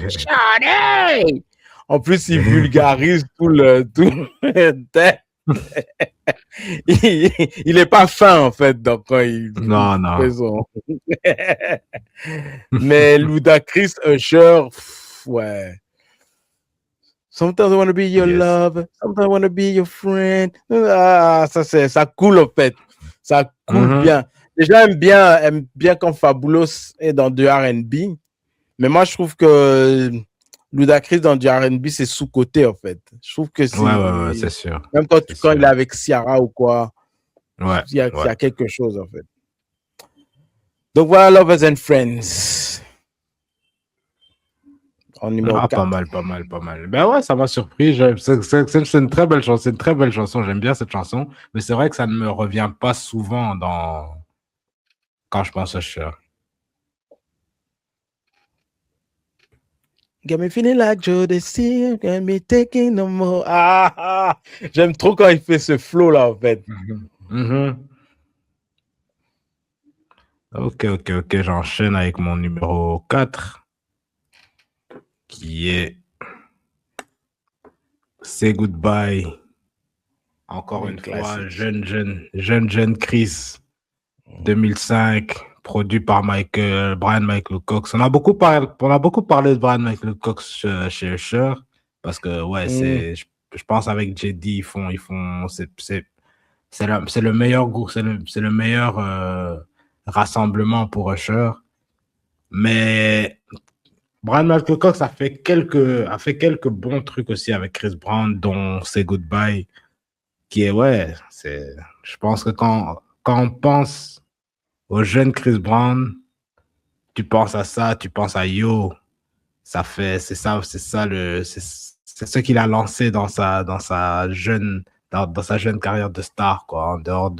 Shawty! En plus, il vulgarise tout le texte. Il est pas fin, en fait, donc quand il Non, fait non. son. Mais Ludacris Usher, ouais. Sometimes I want to be your Yes. lover, sometimes I want to be your friend. Ah, ça coule, en fait. Ça coule Mhm. bien. Les gens aiment bien quand Fabulous est dans du R&B. Mais moi, je trouve que Ludacris dans du R&B, c'est sous-côté, en fait. Je trouve que Ouais, ouais, ouais, c'est. c'est sûr. Même C'est quand il est sûr. avec Ciara ou quoi, Ouais, il y ouais. a quelque chose, en fait. Donc voilà, Lovers and Friends, en numéro Ah, pas 4. mal, pas mal, pas mal. Ben ouais, ça m'a surpris. C'est une très belle chanson. C'est une très belle chanson. J'aime bien cette chanson. Mais c'est vrai que ça ne me revient pas souvent quand je pense à Cher. Got me feeling like Joe Desi, got me taking no more. J'aime trop quand il fait ce flow-là, en fait. Mhm. Mhm. Ok, ok, ok. J'enchaîne avec mon numéro 4 qui est Say Goodbye. Encore Un une fois, classique. jeune Chris, 2005, produit par Brian Michael Cox. On a beaucoup parlé de Brian Michael Cox chez Usher, parce que, ouais, Mm. je pense avec JD, c'est le meilleur groupe, c'est le meilleur rassemblement pour Usher. Mais Brian Michael Cox a fait quelques bons trucs aussi avec Chris Brown, dont Say Goodbye, qui est, ouais, je pense que quand on pense au jeune Chris Brown, tu penses à ça, tu penses à Yo, c'est ce qu'il a lancé dans sa jeune carrière de star, quoi, en dehors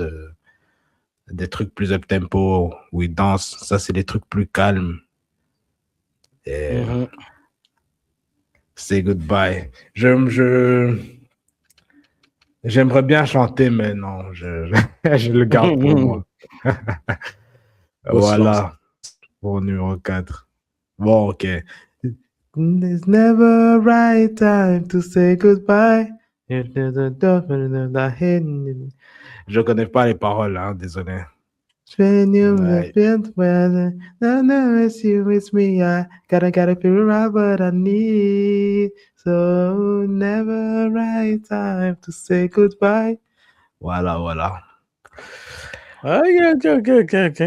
des trucs plus up-tempo où il danse. Ça, c'est des trucs plus calmes. Et Mhm. Say Goodbye. J'aimerais bien chanter, mais non, je le garde pour moi. Faut se lancer. Voilà, pour numéro 4. Bon, ok. There's never a right time to say goodbye. Je connais pas les paroles, hein, désolé. When you Ouais. feel weather, I know it's you, it's me. I gotta figure out what I need. So never a right time to say goodbye. Voilà, voilà. Ok.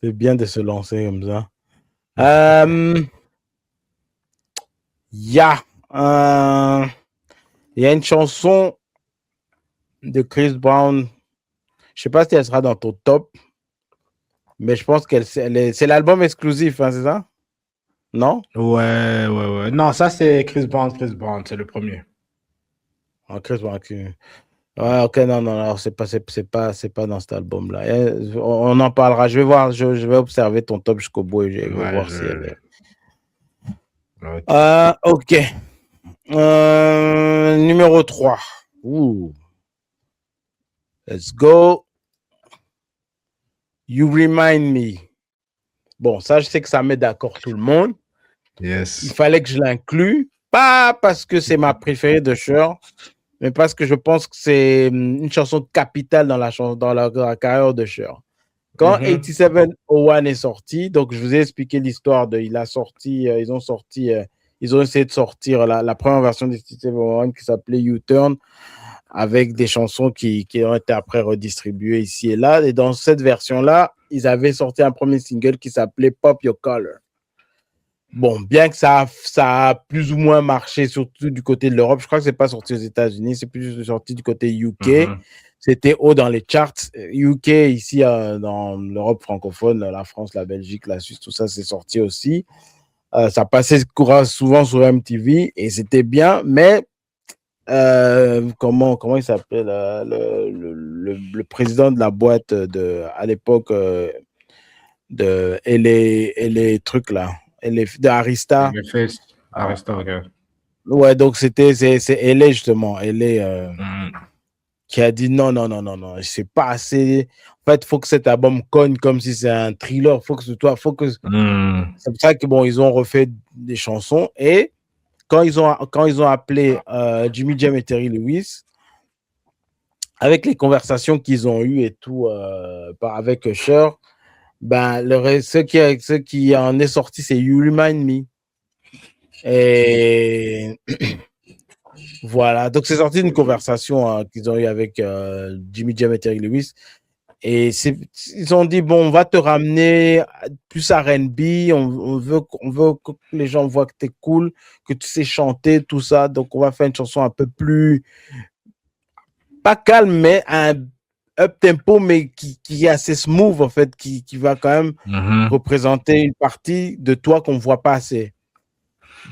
C'est bien de se lancer comme ça. Il y a une chanson de Chris Brown. Je sais pas si elle sera dans ton top, mais je pense c'est l'album exclusif, hein, c'est ça? Non? Ouais. Non, ça, c'est Chris Brown, c'est le premier. Ah, Chris Brown. Ouais, ok, non, c'est pas dans cet album-là. On en parlera. Je vais voir, je vais observer ton top jusqu'au bout et je vais voir si elle est. Ok. Numéro 3. Ouh. Let's go. You Remind Me. Bon, ça, je sais que ça met d'accord tout le monde. Yes. Il fallait que je l'inclue. Pas parce que c'est ma préférée de Cher, mais parce que je pense que c'est une chanson capitale dans la carrière de Cher. Quand 8701 est sorti, donc je vous ai expliqué l'histoire ils ont essayé de sortir la première version de 8701 qui s'appelait U-Turn avec des chansons qui ont été après redistribuées ici et là. Et dans cette version-là, ils avaient sorti un premier single qui s'appelait Pop Your Collar. Bon, bien que ça a plus ou moins marché, surtout du côté de l'Europe. Je crois que c'est pas sorti aux États-Unis, c'est plus sorti du côté UK. C'était haut dans les charts. UK, ici, dans l'Europe francophone, la France, la Belgique, la Suisse, tout ça, c'est sorti aussi. Ça passait souvent sur MTV et c'était bien, mais comment il s'appelait le président de la boîte à l'époque de les trucs là, de Arista. Arista, ok. Ouais, donc c'est LA justement, LA qui a dit non, c'est pas assez. En fait, faut que cet album cogne comme si c'est un thriller. C'est pour ça que bon, ils ont refait des chansons et quand ils ont appelé Jimmy Jam et Terry Lewis, avec les conversations qu'ils ont eues et tout avec Usher, ben ce qui en est sorti, c'est You Remind Me. Et voilà, donc c'est sorti d'une conversation qu'ils ont eue avec Jimmy Jam et Terry Lewis. Et ils ont dit, bon, on va te ramener plus R&B, on veut que les gens voient que tu es cool, que tu sais chanter, tout ça. Donc, on va faire une chanson un peu plus, pas calme, mais un up-tempo, mais qui est assez smooth, en fait, qui va quand même représenter une partie de toi qu'on ne voit pas assez.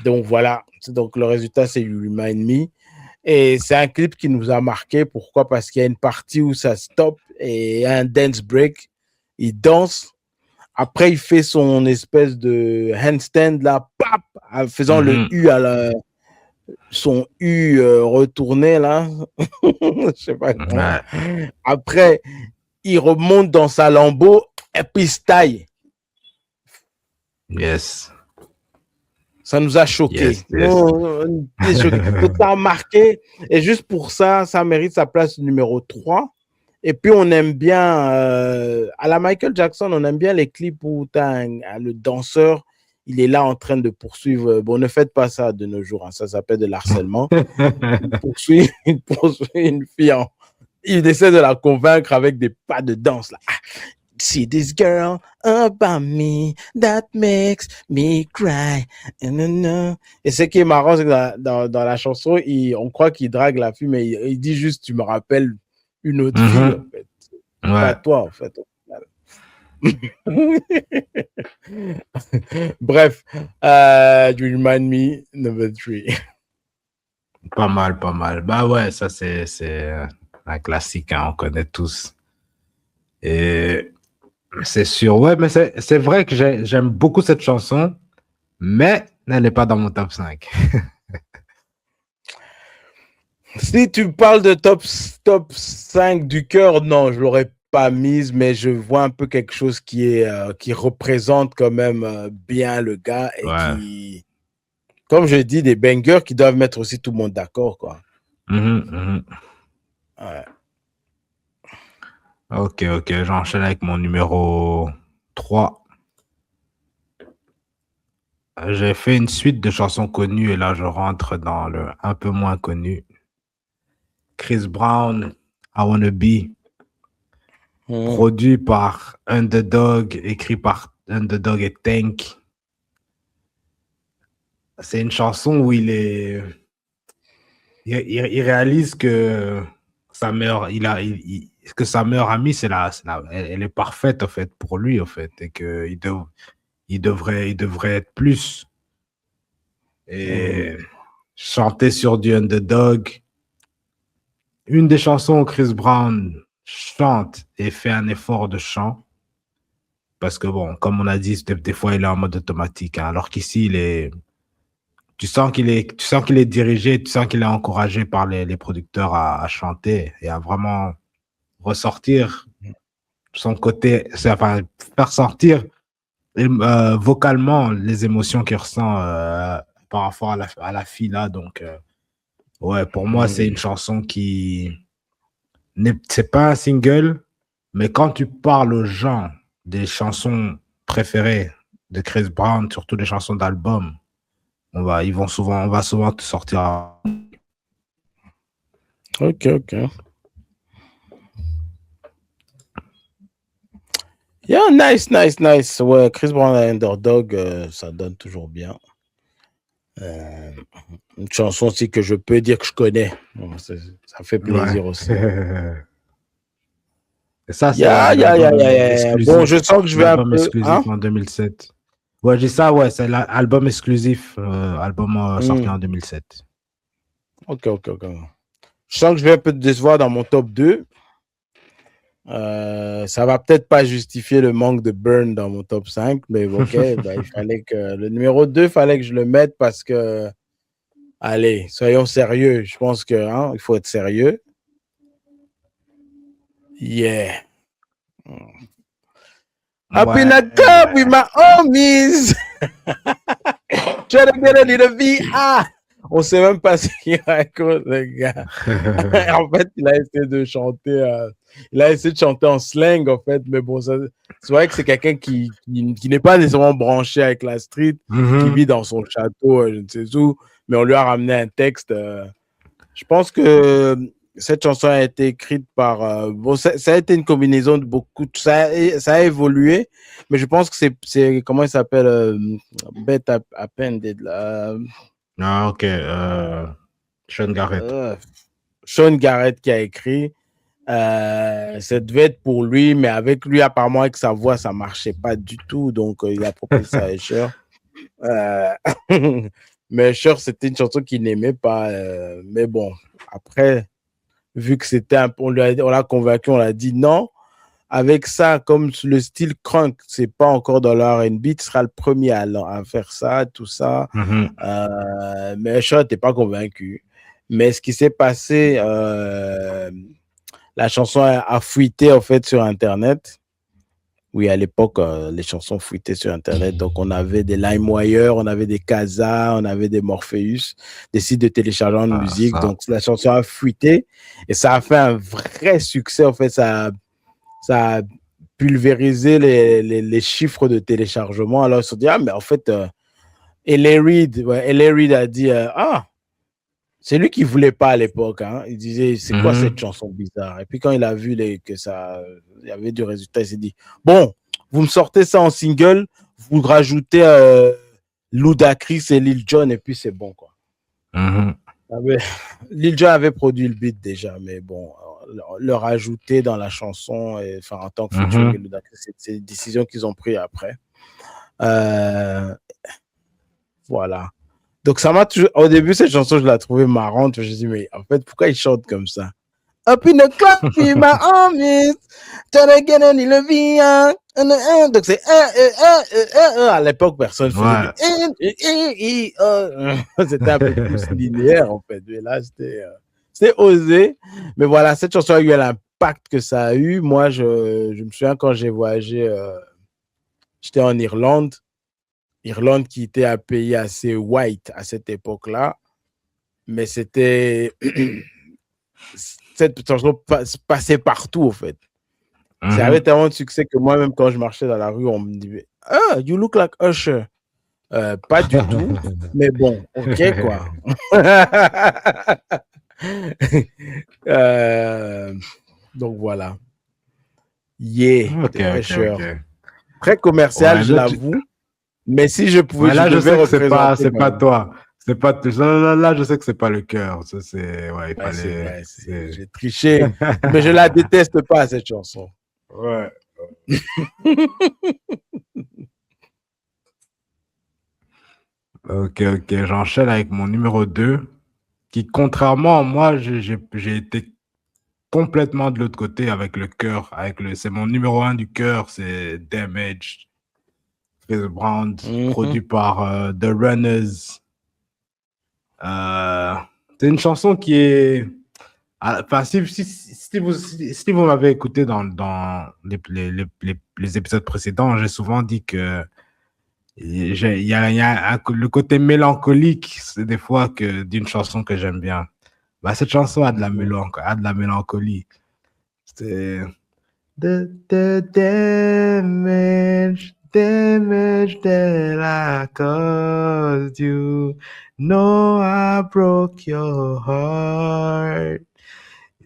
Donc, voilà. Donc, le résultat, c'est You Remind Me. Et c'est un clip qui nous a marqué. Pourquoi? Parce qu'il y a une partie où ça stoppe et un dance break. Il danse. Après, il fait son espèce de handstand là, pap, en faisant le U son U retourné là. Je sais pas comment. Après, il remonte dans sa Lambo et puis il se taille. Yes. Ça nous a choqués. Ça a marqué. Et juste pour ça, ça mérite sa place numéro 3. Et puis, on aime bien, à la Michael Jackson, on aime bien les clips où le danseur, il est là en train de poursuivre. Bon, ne faites pas ça de nos jours. Hein, ça s'appelle de l'harcèlement. Il poursuit une fille. Il essaie de la convaincre avec des pas de danse. Là. See this girl about me, that makes me cry. Et ce qui est marrant, c'est que dans la chanson, on croit qu'il drague la fille, mais il dit juste, tu me rappelles une autre fille, en fait. Pas toi, en fait. Bref, You Remind Me, number 3. Pas mal. Bah ouais, ça c'est un classique, hein, on connaît tous. Et c'est sûr, ouais, mais c'est vrai que j'aime beaucoup cette chanson, mais elle n'est pas dans mon top 5. Si tu parles de top 5 du cœur, non, je l'aurais pas mise, mais je vois un peu quelque chose qui représente quand même bien le gars et qui, comme je dis, des bangers qui doivent mettre aussi tout le monde d'accord, quoi. Ouais. Ok, j'enchaîne avec mon numéro 3. J'ai fait une suite de chansons connues et là je rentre dans le un peu moins connu. Chris Brown, I Wanna Be. produit par Underdog, écrit par Underdog et Tank. C'est une chanson où il réalise que sa meilleure, que sa meilleure amie, elle est parfaite, en fait, pour lui, en fait, et qu'il il devrait être plus. Et chanter sur du Underdog. Une des chansons où Chris Brown chante et fait un effort de chant. Parce que, bon, comme on a dit, des fois, il est en mode automatique. Hein, alors qu'ici, tu sens qu'il est dirigé, tu sens qu'il est encouragé par les producteurs à chanter et à vraiment ressortir son côté, enfin, faire sortir vocalement les émotions qu'il ressent par rapport à la fille là. Donc, ouais, pour moi, c'est une chanson qui c'est pas un single, mais quand tu parles aux gens des chansons préférées de Chris Brown, surtout des chansons d'album, on va souvent te sortir. Ok. Yeah, nice. Ouais, Chris Brown et Underdog, ça donne toujours bien. Une chanson aussi que je peux dire que je connais. Ça fait plaisir aussi. Et ça, c'est exclusif. Bon, je sens que je vais un peu... exclusif en 2007. Ouais, j'ai ça, ouais, c'est l'album exclusif, album sorti en 2007. Ok. Je sens que je vais un peu te décevoir dans mon top 2. Ça va peut-être pas justifier le manque de Burn dans mon top 5, mais ok, il fallait que le numéro 2, fallait que je le mette parce que, allez, soyons sérieux. Je pense que il faut être sérieux. Yeah. Up in a club with my homies. Try to get a little VR. On sait même pas ce qu'il raconte, le gars. En fait, il a essayé de chanter. Il a essayé de chanter en slang, en fait. Mais bon, c'est vrai que c'est quelqu'un qui n'est pas nécessairement branché avec la street, qui vit dans son château, je ne sais où. Mais on lui a ramené un texte. Je pense que cette chanson a été écrite par... bon, ça a été une combinaison de beaucoup... Ça a évolué, mais je pense que c'est comment il s'appelle Beth Appended. Ah, ok. Sean Garrett. Sean Garrett qui a écrit. Ça devait être pour lui, mais avec lui, apparemment, avec sa voix, ça marchait pas du tout. Donc, il a proposé ça à Usher. Mais Usher, c'était une chanson qu'il n'aimait pas. Mais bon, après, vu que c'était on l'a convaincu, on l'a dit non. Avec ça, comme le style crunk, c'est pas encore dans le R&B, tu seras le premier à faire ça, tout ça. Mais Usher n'était pas convaincu. Mais ce qui s'est passé, la chanson a fuité en fait sur Internet. Oui, à l'époque, les chansons fuitaient sur Internet. Donc, on avait des LimeWire, on avait des Kazaa, on avait des Morpheus, des sites de téléchargement de musique. Donc, la chanson a fuité et ça a fait un vrai succès. En fait, ça a pulvérisé les chiffres de téléchargement. Alors, ils se sont dit, mais en fait, L.A. Reid a dit, c'est lui qui voulait pas à l'époque. Il disait, c'est quoi cette chanson bizarre? Et puis quand il a vu que ça, il y avait du résultat, il s'est dit, bon, vous me sortez ça en single, vous rajoutez Ludacris et Lil Jon, et puis c'est bon, quoi. Lil Jon avait produit le beat déjà, mais bon, le rajouter dans la chanson, et, enfin, en tant que featuring Ludacris, c'est une décision qu'ils ont prise après. Voilà. Donc, ça m'a toujours. Au début, cette chanson, je la trouvais marrante. Je me suis dit, mais en fait, pourquoi il chante comme ça? Up in the club, with my homies, trying to get a little VR. Donc, c'est. À l'époque, personne faisait. C'était un peu plus linéaire, en fait. Mais là, c'était osé. Mais voilà, cette chanson a eu l'impact que ça a eu. Moi, je me souviens quand j'ai voyagé, j'étais en Irlande. Irlande qui était un pays assez white à cette époque-là, mais c'était cette chanson passait partout en fait. Ça avait tellement de succès que moi-même quand je marchais dans la rue, on me disait you look like Usher. Pas du tout, mais bon, ok quoi. Donc voilà. Yeah, Ok, des ok, ok. fraîcheurs. Très commercial, Ouais, je l'avoue. Mais si je pouvais, ouais, je là, je devais sais que représenter c'est quand pas même. toi. C'est pas, là, je sais que c'est pas le cœur. Ça, c'est, ouais, il Ouais, c'est fallait, vrai, c'est. j'ai triché. Mais je la déteste pas, cette chanson. Ouais. Ok, ok. J'enchaîne avec mon numéro 2 qui, contrairement à moi, j'ai été complètement de l'autre côté avec le cœur. C'est mon numéro 1 du cœur, c'est Damage, Chris Brown, Mhm. produit par The Runners. Euh, c'est une chanson qui est. Enfin, si vous m'avez écouté dans les épisodes précédents, j'ai souvent dit que il y a le côté mélancolique, c'est des fois que d'une chanson que j'aime bien. Bah, cette chanson Mhm. a de la mélancolie. C'est the damage that I caused you. No, I broke your heart.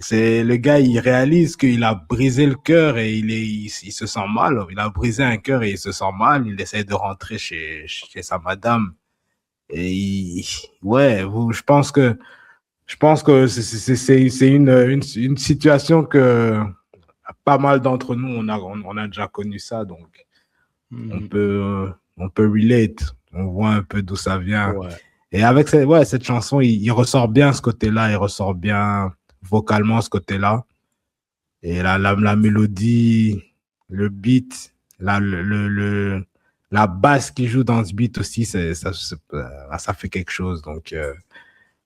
C'est le gars, il réalise qu'il a brisé le cœur et il se sent mal. Il a brisé un cœur et il se sent mal. Il essaie de rentrer chez sa madame. Et ouais, je pense que c'est une situation que pas mal d'entre nous, on a déjà connu ça. Donc, Mhm. on peut relate. On voit un peu d'où ça vient. Ouais. Et avec cette chanson, il ressort bien ce côté-là. Il ressort bien vocalement ce côté-là. Et la mélodie, le beat, la basse qui joue dans ce beat aussi, ça fait quelque chose. Donc,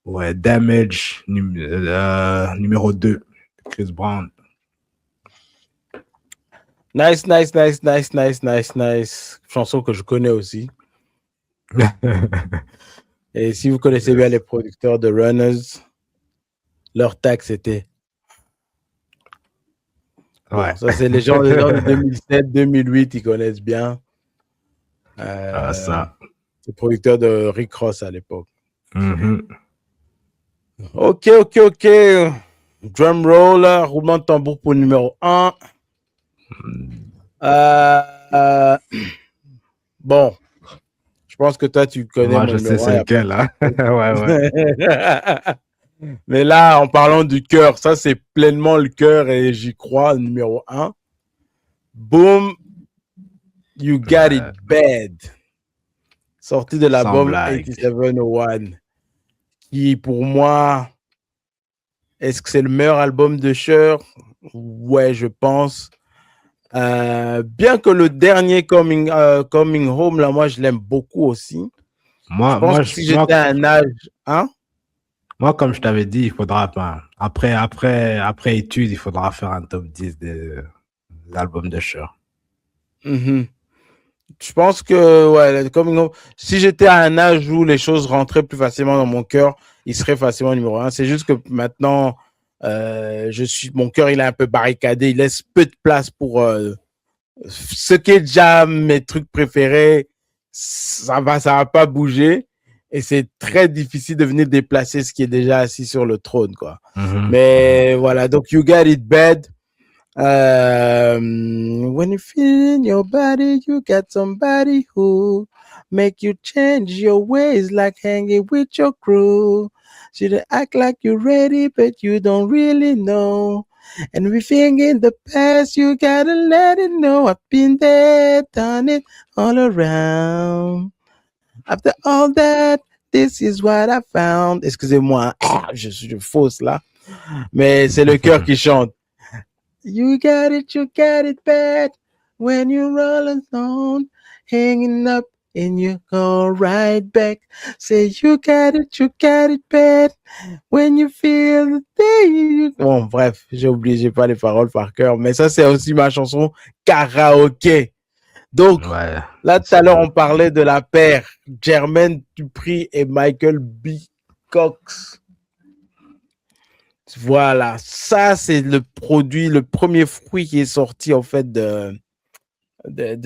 ouais, Damage, numéro 2, Chris Brown. Nice, nice, nice, nice, nice, nice, nice. Chanson que je connais aussi. Et si vous connaissez bien les Yes. producteurs de Runners, leur tag c'était. Bon, Ouais. ça c'est les gens de 2007, 2008, ils connaissent bien. Ah, Euh, ça. c'est producteur de Rick Ross à l'époque. Mhm. Ok, ok, ok. Drum roll, roulement de tambour pour numéro 1. Euh, euh, bon, je pense que toi tu connais Moi, mon je sais numéro 1. c'est lequel, hein. Ouais, ouais. Mais là, en parlant du cœur, ça c'est pleinement le cœur et j'y crois, numéro 1. Boom, You Got It Ouais. Bad. Sorti de Sans l'album blague. 8701. Qui pour moi, est-ce que c'est le meilleur album de Cher? Ouais, je pense. Bien que le dernier Coming Home, là, moi, je l'aime beaucoup aussi. Je Moi, pense moi, que si j'étais à un âge, hein? moi, comme je t'avais dit, il faudra, enfin, après étude, il faudra faire un top 10 des albums de Cher. Mhm. Je pense que, ouais, Coming Home, si j'étais à un âge où les choses rentraient plus facilement dans mon cœur, il serait facilement numéro 1. C'est juste que maintenant, mon cœur, il est un peu barricadé. Il laisse peu de place pour ce qui est déjà mes trucs préférés, ça va pas bouger. Et c'est très difficile de venir déplacer ce qui est déjà assis sur le trône, quoi. Mhm, mhm. Mais voilà, donc You Got It Bad. When you feel in your body, you got somebody who make you change your ways, like hanging with your crew. Should act like you're ready, but you don't really know. And everything in the past, you gotta let it know. I've been there, done it all around. After all that, this is what I found. Excusez-moi, je suis fausse là, mais c'est le cœur qui chante. You got it bad when you're all alone, hanging up and you go right back. Say you got it bad when you feel the thing. Bon, bref, j'ai pas les paroles par cœur, mais ça, c'est aussi ma chanson karaoké. Donc, Ouais, là, tout à c'est l'heure, bon. on parlait de la paire Jermaine Dupri et Michael B. Cox. Voilà, ça, c'est le produit, le premier fruit qui est sorti, en fait, de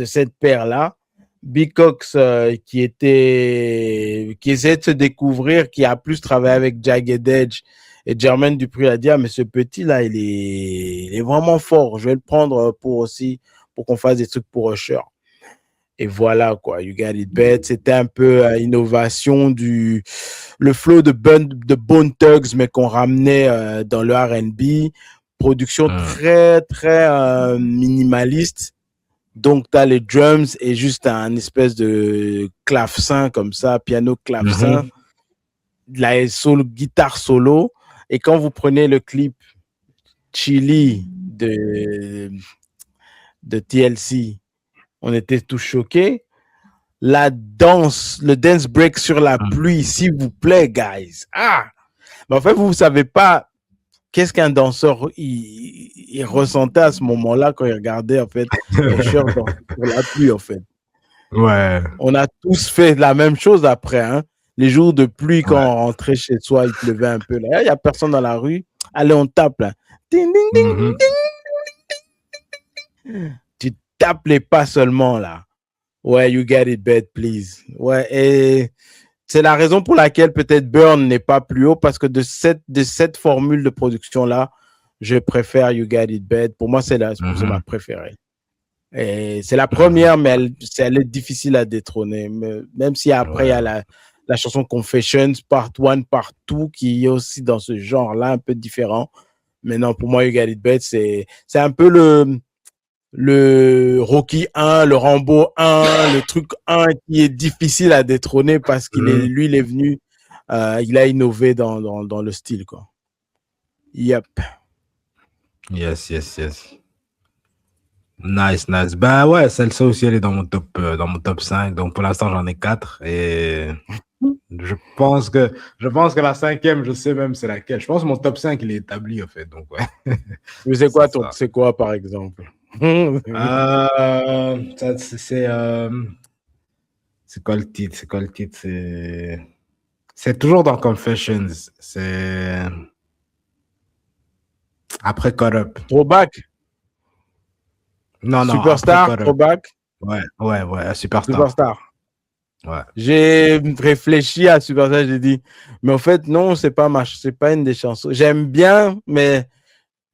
cette paire-là. B. Cox, qui essayait de se découvrir, qui a plus travaillé avec Jagged Edge Et Jermaine Dupri a dit, ah, mais ce petit-là, il est vraiment fort. Je vais le prendre pour qu'on fasse des trucs pour Usher. Et voilà, quoi. You Got It Bad. C'était un peu innovation le flow de Bone Thugs, mais qu'on ramenait dans le R&B. Production très, très minimaliste. Donc, tu as les drums et juste un espèce de clavecin comme ça, piano clavecin, la guitare solo. Et quand vous prenez le clip Chili de TLC, on était tous choqués. La danse, le dance break sur la pluie, s'il vous plaît, guys. Ah! Mais en fait, vous ne savez pas qu'est-ce qu'un danseur il ressentait à ce moment-là quand il regardait, en fait, Usher sur la pluie, en fait. Ouais. On a tous fait la même chose après, hein. Les jours de pluie, quand on rentrait chez soi, il pleuvait un peu. Là, il n'y a personne dans la rue. Allez, on tape, là. Ding, ding, ding, ding, ding, ding. Tu tapes les pas seulement, là. Ouais, You Got It Bad, please. Ouais, et c'est la raison pour laquelle peut-être Burn n'est pas plus haut, parce que de cette formule de production-là, je préfère You Got It Bad. Pour moi, c'est ma préférée. Et c'est la première, mais elle est difficile à détrôner. Même si après, il y a la chanson Confessions, Part 1, Part 2, qui est aussi dans ce genre-là, un peu différent. Mais non, pour moi, You Got It Bad, c'est un peu le Rocky 1, le Rambo 1, le truc 1 qui est difficile à détrôner parce qu'il il est venu, il a innové dans le style, quoi. Yep. Yes. Nice. Bah ouais, celle-ci aussi, elle est dans mon top 5. Donc pour l'instant, j'en ai 4. Et je pense que la cinquième, je sais même c'est laquelle. Je pense que mon top 5, il est établi, en fait. Donc ouais. Mais c'est quoi, par exemple? C'est quoi le titre? C'est toujours dans Confessions. C'est après Caught Up. Throwback? Non. Superstar, Throwback? Ouais, Superstar. Superstar. Ouais. J'ai réfléchi à Superstar, j'ai dit, mais en fait, non, c'est pas une des chansons. J'aime bien, mais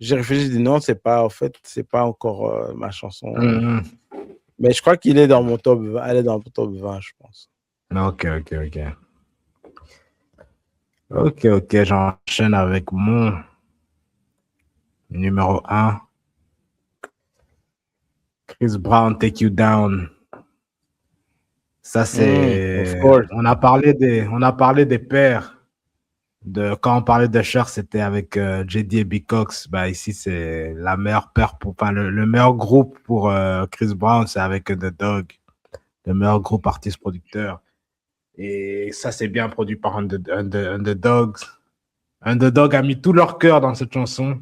j'ai réfléchi, j'ai dit non, c'est pas encore ma chanson. Mais je crois qu'il est dans mon top 20, elle est dans mon top 20, je pense. Ok, j'enchaîne avec mon numéro 1. Chris Brown, Take You Down. Ça, c'est... on a parlé des pairs. Quand on parlait de Cher, c'était avec JD et Big Cox. Bah, ici, c'est la meilleure paire le meilleur groupe pour Chris Brown, c'est avec The Dog, le meilleur groupe artiste-producteur. Et ça, c'est bien produit par Underdog. Underdog a mis tout leur cœur dans cette chanson.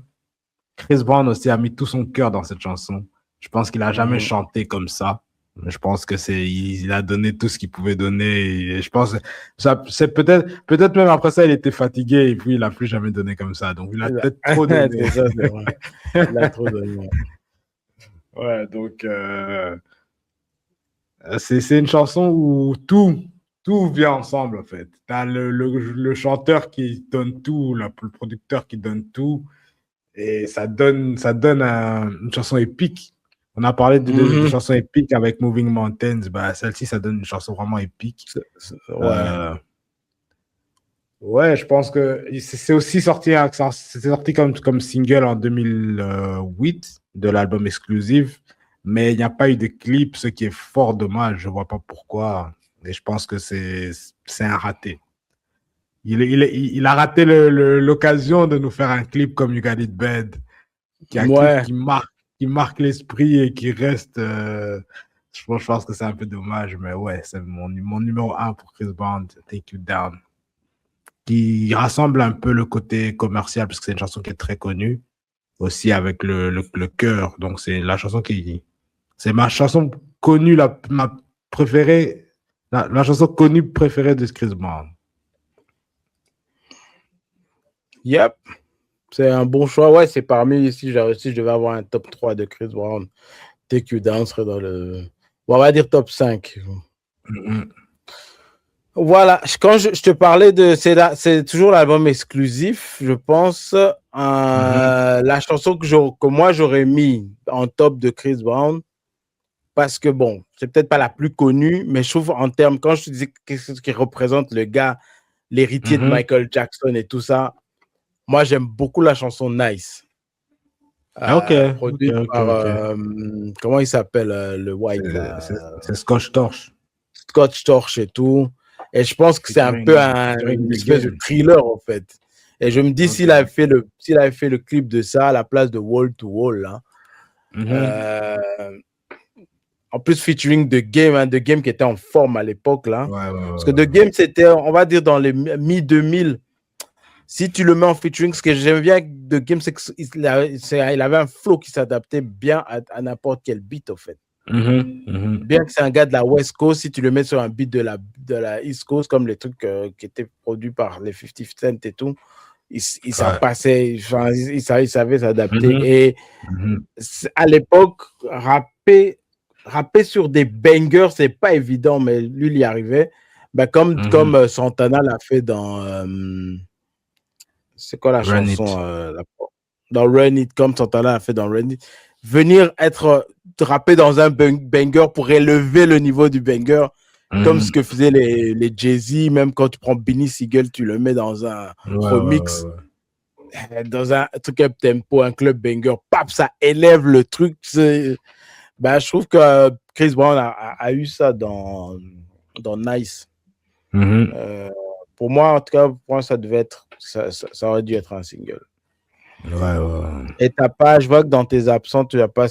Chris Brown aussi a mis tout son cœur dans cette chanson. Je pense qu'il a jamais chanté comme ça. Je pense que il a donné tout ce qu'il pouvait donner. Et je pense c'est peut-être même après ça, il était fatigué et puis il a plus jamais donné comme ça. Donc il a peut-être trop donné. C'est ça, c'est vrai. Il a trop donné. Ouais, donc c'est une chanson où tout vient ensemble, en fait. T'as le chanteur qui donne tout, le producteur qui donne tout, et ça donne une chanson épique. On a parlé de chansons épiques avec Moving Mountains. Bah, celle-ci, ça donne une chanson vraiment épique. Ouais, je pense que c'est aussi sorti comme single en 2008 de l'album Exclusive, mais il n'y a pas eu de clip, ce qui est fort dommage. Je vois pas pourquoi. Et je pense que c'est un raté. Il a raté l'occasion de nous faire un clip comme You Got It Bad, qui marque l'esprit et qui reste. Je pense que c'est un peu dommage, mais ouais, c'est mon numéro 1 pour Chris Brown, Take You Down, qui rassemble un peu le côté commercial, parce que c'est une chanson qui est très connue, aussi avec le cœur. Donc, c'est la chanson c'est ma chanson connue, ma préférée, la chanson connue préférée de Chris Brown. Yep. C'est un bon choix. Ouais, c'est parmi ici. Si je devais avoir un top 3 de Chris Brown, Take You Down serait dans le. On va dire top 5. Voilà, quand je te parlais de... C'est toujours l'album exclusif, je pense. La chanson que moi, j'aurais mis en top de Chris Brown, parce que, bon, c'est peut-être pas la plus connue, mais je trouve en termes, quand je te dis qu'est-ce qui représente le gars, l'héritier de Michael Jackson et tout ça, moi, j'aime beaucoup la chanson Nice. Produite par, comment il s'appelle, le white, là? C'est Scotch Torch. Scotch Torch et tout. Et je pense que c'est un peu une espèce de thriller, en fait. Et je me dis, s'il avait fait le clip de ça à la place de Wall to Wall, là, en plus featuring The Game, The Game qui était en forme à l'époque, là. Parce que The Game, c'était, on va dire, dans les mi-2000. Si tu le mets en featuring, ce que j'aime bien avec The Game, c'est qu'il avait un flow qui s'adaptait bien à n'importe quel beat, en fait. Bien que c'est un gars de la West Coast, si tu le mets sur un beat de la East Coast, comme les trucs qui étaient produits par les 50 Cent et tout, il s'en passait, il savait s'adapter. Et à l'époque, rapper sur des bangers, c'est pas évident, mais lui, il y arrivait. Ben, comme Santana l'a fait dans... c'est quoi la chanson dans Run It, comme Santana l'a fait dans Run It. Venir rapper dans un banger pour élever le niveau du banger, comme ce que faisaient les Jay-Z, même quand tu prends Benny Siegel, tu le mets dans un remix, dans un truc up tempo, un club banger, pap, ça élève le truc. Ben, je trouve que Chris Brown a eu ça dans Nice. Pour moi, en tout cas, pour moi, ça devait être, ça aurait dû être un single. Et je vois que dans tes absents, tu n'as pas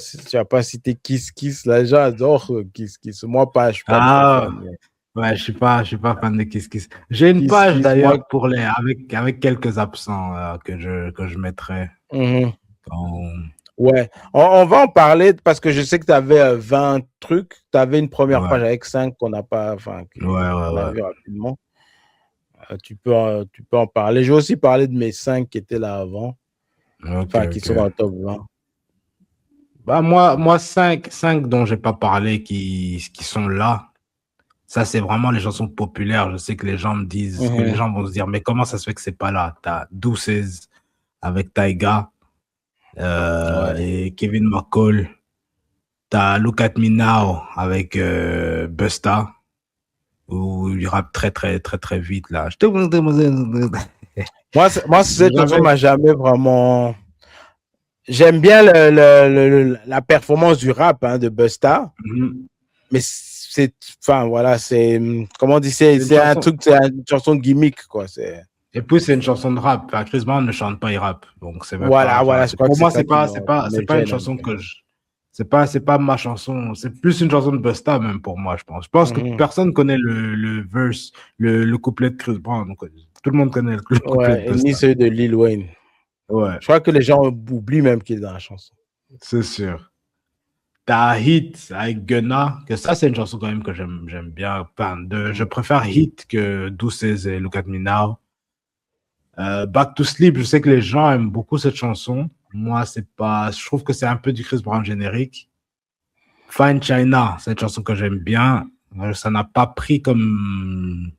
cité Kiss Kiss. Là, les gens adorent Kiss Kiss. Moi, pas, je suis pas fan. Ouais, je suis pas fan de Kiss Kiss. J'ai une page d'ailleurs pour avec quelques absents que je mettrai. Ouais, on va en parler parce que je sais que tu avais 20 trucs. Tu avais une première page avec 5 qu'on n'a pas, qu'on a vu rapidement. Tu peux en parler. Je vais aussi parler de mes 5 qui étaient là avant. Qui sont dans le top 20. Bah, moi 5 dont j'ai pas parlé qui sont là. Ça, c'est vraiment les chansons populaires. Je sais que les gens me disent, que les gens vont se dire, mais comment ça se fait que c'est pas là? T'as Deuces avec Tyga et Kevin McCall. T'as Look at Me Now avec Busta, où il rappe très, très, très, très vite, là. Moi, cette chanson m'a jamais vraiment... J'aime bien la performance du rap de Busta, mais c'est, voilà, c'est, comment on dit, c'est un truc, c'est une chanson gimmick, quoi. Et puis c'est une chanson de rap. Chris Brown ne chante pas, il rappe, donc c'est voilà. Pour moi, c'est pas une chanson que c'est pas ma chanson. C'est plus une chanson de Busta même pour moi, je pense. Je pense que personne connaît le verse, le couplet de Chris Brown. Donc, tout le monde connaît le couplet de Busta. Ni celui de Lil Wayne. Ouais. Je crois que les gens oublient même qu'il est dans la chanson. C'est sûr. T'as Hit avec Gunna, que ça, c'est une chanson quand même que j'aime bien. Je préfère Hit que Deuces et Look at Me Now. Back to Sleep, je sais que les gens aiment beaucoup cette chanson. Moi, je trouve que c'est un peu du Chris Brown générique. Fine China, c'est une chanson que j'aime bien. Ça n'a pas pris comme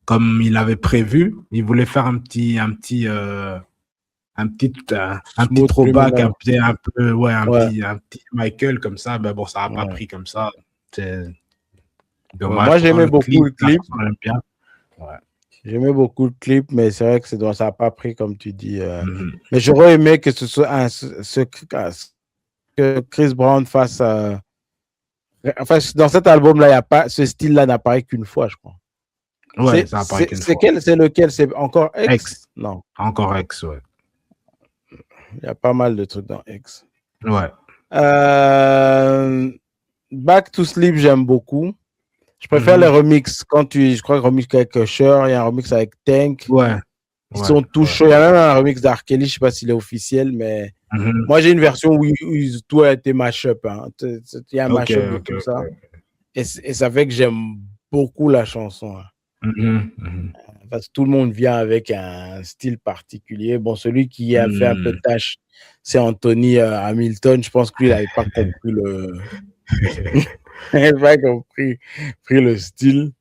il avait prévu. Il voulait faire un petit throwback, un petit Michael comme ça. Ben bon, ça n'a pas pris comme ça. C'est dommage. Moi, j'aimais beaucoup le clip. J'aime bien. J'aimais beaucoup le clip, mais c'est vrai que ça n'a pas pris comme tu dis. Mais j'aurais aimé que ce soit que Chris Brown fasse. Enfin, dans cet album-là, ce style-là n'apparaît qu'une fois, je crois. Ouais, ça apparaît qu'une fois. C'est lequel? C'est encore X? Non. Encore X, ouais. Il y a pas mal de trucs dans X. Ouais. Back to Sleep, j'aime beaucoup. Je préfère les remixes. Je crois que remix avec Usher, il y a un remix avec Tank. Ouais. Ils sont tous chauds. Il y a même un remix d'R. Kelly, je ne sais pas s'il est officiel, mais moi j'ai une version où tout a été mash-up. Il y a un mash-up de tout ça. Et ça fait que j'aime beaucoup la chanson. Parce que tout le monde vient avec un style particulier. Bon, celui qui a fait un peu de tâche, c'est Anthony Hamilton. Je pense que lui, il n'avait pas compris il n'avait pas compris le style.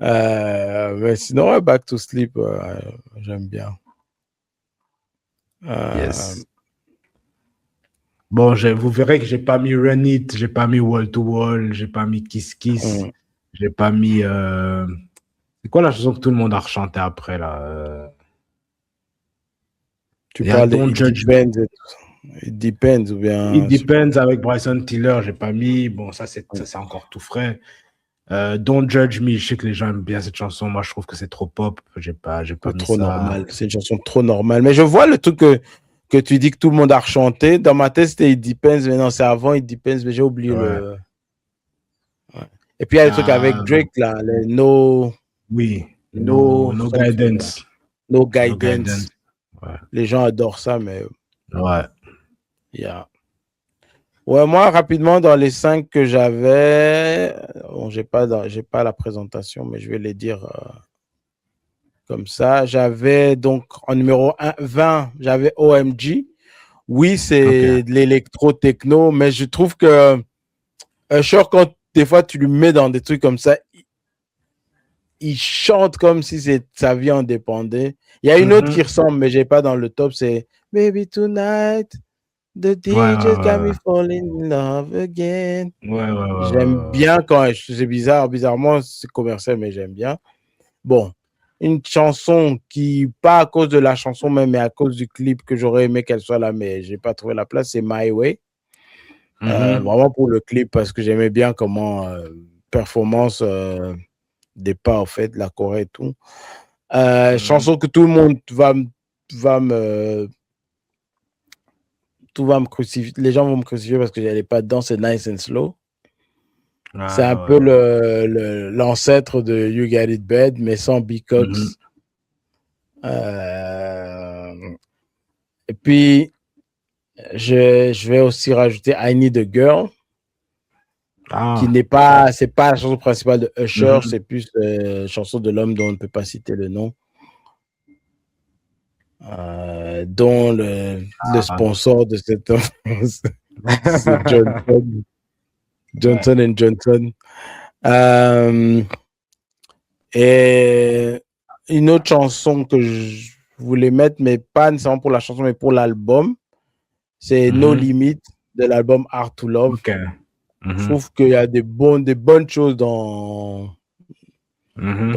Mais sinon, ouais, Back to Sleep, j'aime bien. Yes. Bon, vous verrez que j'ai pas mis Run It, j'ai pas mis Wall to Wall, j'ai pas mis Kiss Kiss, j'ai pas mis. C'est quoi la chanson que tout le monde a rechantée après là? Tu Il y a parles de Don't It Judge Me. Depends et tout ça. It Depends ou bien. It Depends avec Bryson Tiller, j'ai pas mis. Bon, ça c'est encore tout frais. Don't Judge Me, je sais que les gens aiment bien cette chanson. Moi, je trouve que c'est trop pop. J'ai pas mis Trop ça. normal. C'est une chanson trop normale. Mais je vois le truc que tu dis que tout le monde a rechanté. Dans ma tête, c'était It Depends, mais non, c'est avant It Depends, mais j'ai oublié le. Ouais. Et puis il y a le truc avec Drake, là, les No. Oui, No Guidance. No Guidance. Ouais. Les gens adorent ça, mais. Ouais. Yeah. Ouais, moi, rapidement, dans les 5 que j'avais, bon, j'ai pas la présentation, mais je vais les dire comme ça. J'avais donc en numéro 20, j'avais OMG. Oui, c'est de l'électro-techno, mais je trouve que Usher, quand des fois tu lui mets dans des trucs comme ça, il chante comme si sa vie en dépendait. Il y a une autre qui ressemble, mais j'ai pas dans le top, c'est Baby Tonight. The DJ got me falling in love again. J'aime bien quand c'est bizarrement c'est commercial, mais j'aime bien. Bon, une chanson qui, pas à cause de la chanson même, mais à cause du clip que j'aurais aimé qu'elle soit là, mais j'ai pas trouvé la place, c'est My Way. Vraiment pour le clip, parce que j'aimais bien comment performance des pas, en fait, la Corée et tout. Chanson que tout le monde va me crucifier, les gens vont me crucifier parce que j'allais pas dedans, c'est Nice and Slow. C'est un peu l'ancêtre de You Got It Bad, mais sans B-Cox. Et puis, je vais aussi rajouter I Need a Girl, qui n'est pas, c'est pas la chanson principale de Usher, c'est plus chanson de l'homme dont on ne peut pas citer le nom. Dont le sponsor de cette enfance, c'est Johnson & Johnson. Et une autre chanson que je voulais mettre, mais pas nécessairement pour la chanson, mais pour l'album, c'est No Limit de l'album Hard to Love. Je trouve qu'il y a des bonnes choses dans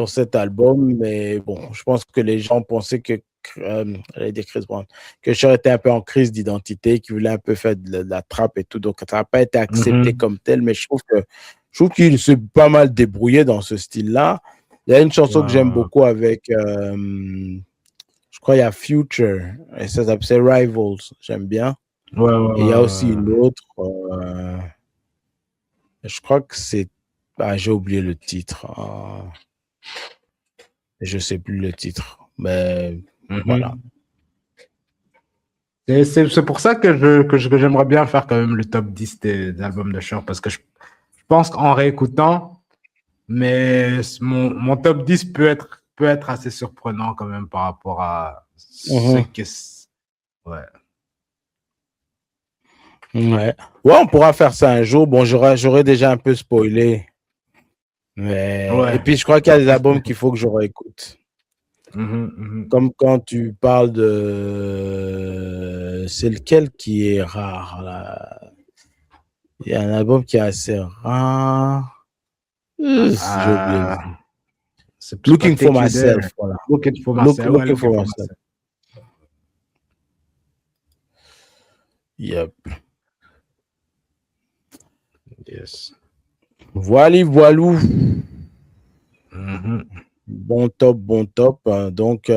cet album, mais bon, je pense que les gens pensaient que Chris Brown, que Cher était un peu en crise d'identité, qu'il voulait un peu faire de la trappe et tout, donc ça n'a pas été accepté comme tel, mais je trouve qu'il s'est pas mal débrouillé dans ce style-là. Il y a une chanson que j'aime beaucoup avec, je crois il y a Future, et ça s'appelle Rivals, j'aime bien. Et il y a aussi une autre, je crois que c'est, j'ai oublié le titre, je sais plus le titre, mais voilà. C'est pour ça que j'aimerais bien faire quand même le top 10 des albums de Cher, parce que je pense qu'en réécoutant, mais mon top 10 peut être assez surprenant quand même par rapport à ce que... Ouais, on pourra faire ça un jour. Bon, j'aurais déjà un peu spoilé. Mais... Et puis, je crois qu'il y a des albums qu'il faut que je réécoute. Comme quand tu parles de... C'est lequel qui est rare, là? Il y a un album qui est assez rare. J'ai oublié. Looking for Myself. Voilà. Looking for Myself. Looking for Myself. Yep. Yes. Voilou. Bon top. Donc,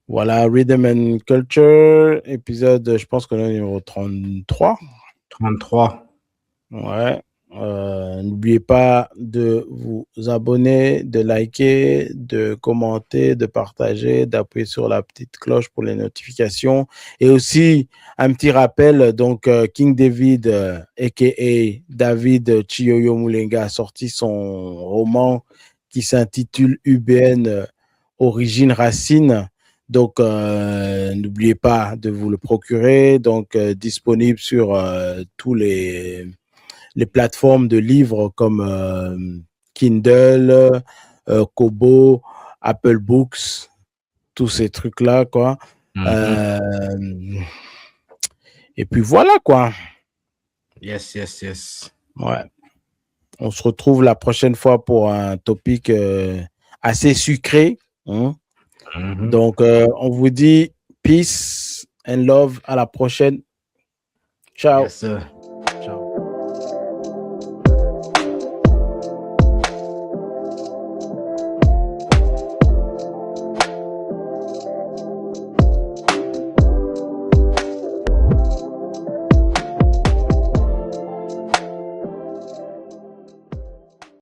voilà, Rhythm and Culture, épisode, je pense qu'on est au numéro 33. 33. Ouais. N'oubliez pas de vous abonner, de liker, de commenter, de partager, d'appuyer sur la petite cloche pour les notifications. Et aussi, un petit rappel, donc King David, a.k.a. David Chiyoyo Mulenga, a sorti son roman qui s'intitule UBN, Origine Racine. Donc, n'oubliez pas de vous le procurer. Donc, disponible sur tous les plateformes de livres comme Kindle, Kobo, Apple Books, tous ces trucs-là, quoi. Et puis voilà, quoi. Yes. Ouais. On se retrouve la prochaine fois pour un topic assez sucré. Hein? Donc, on vous dit peace and love. À la prochaine. Ciao. Yes, sir.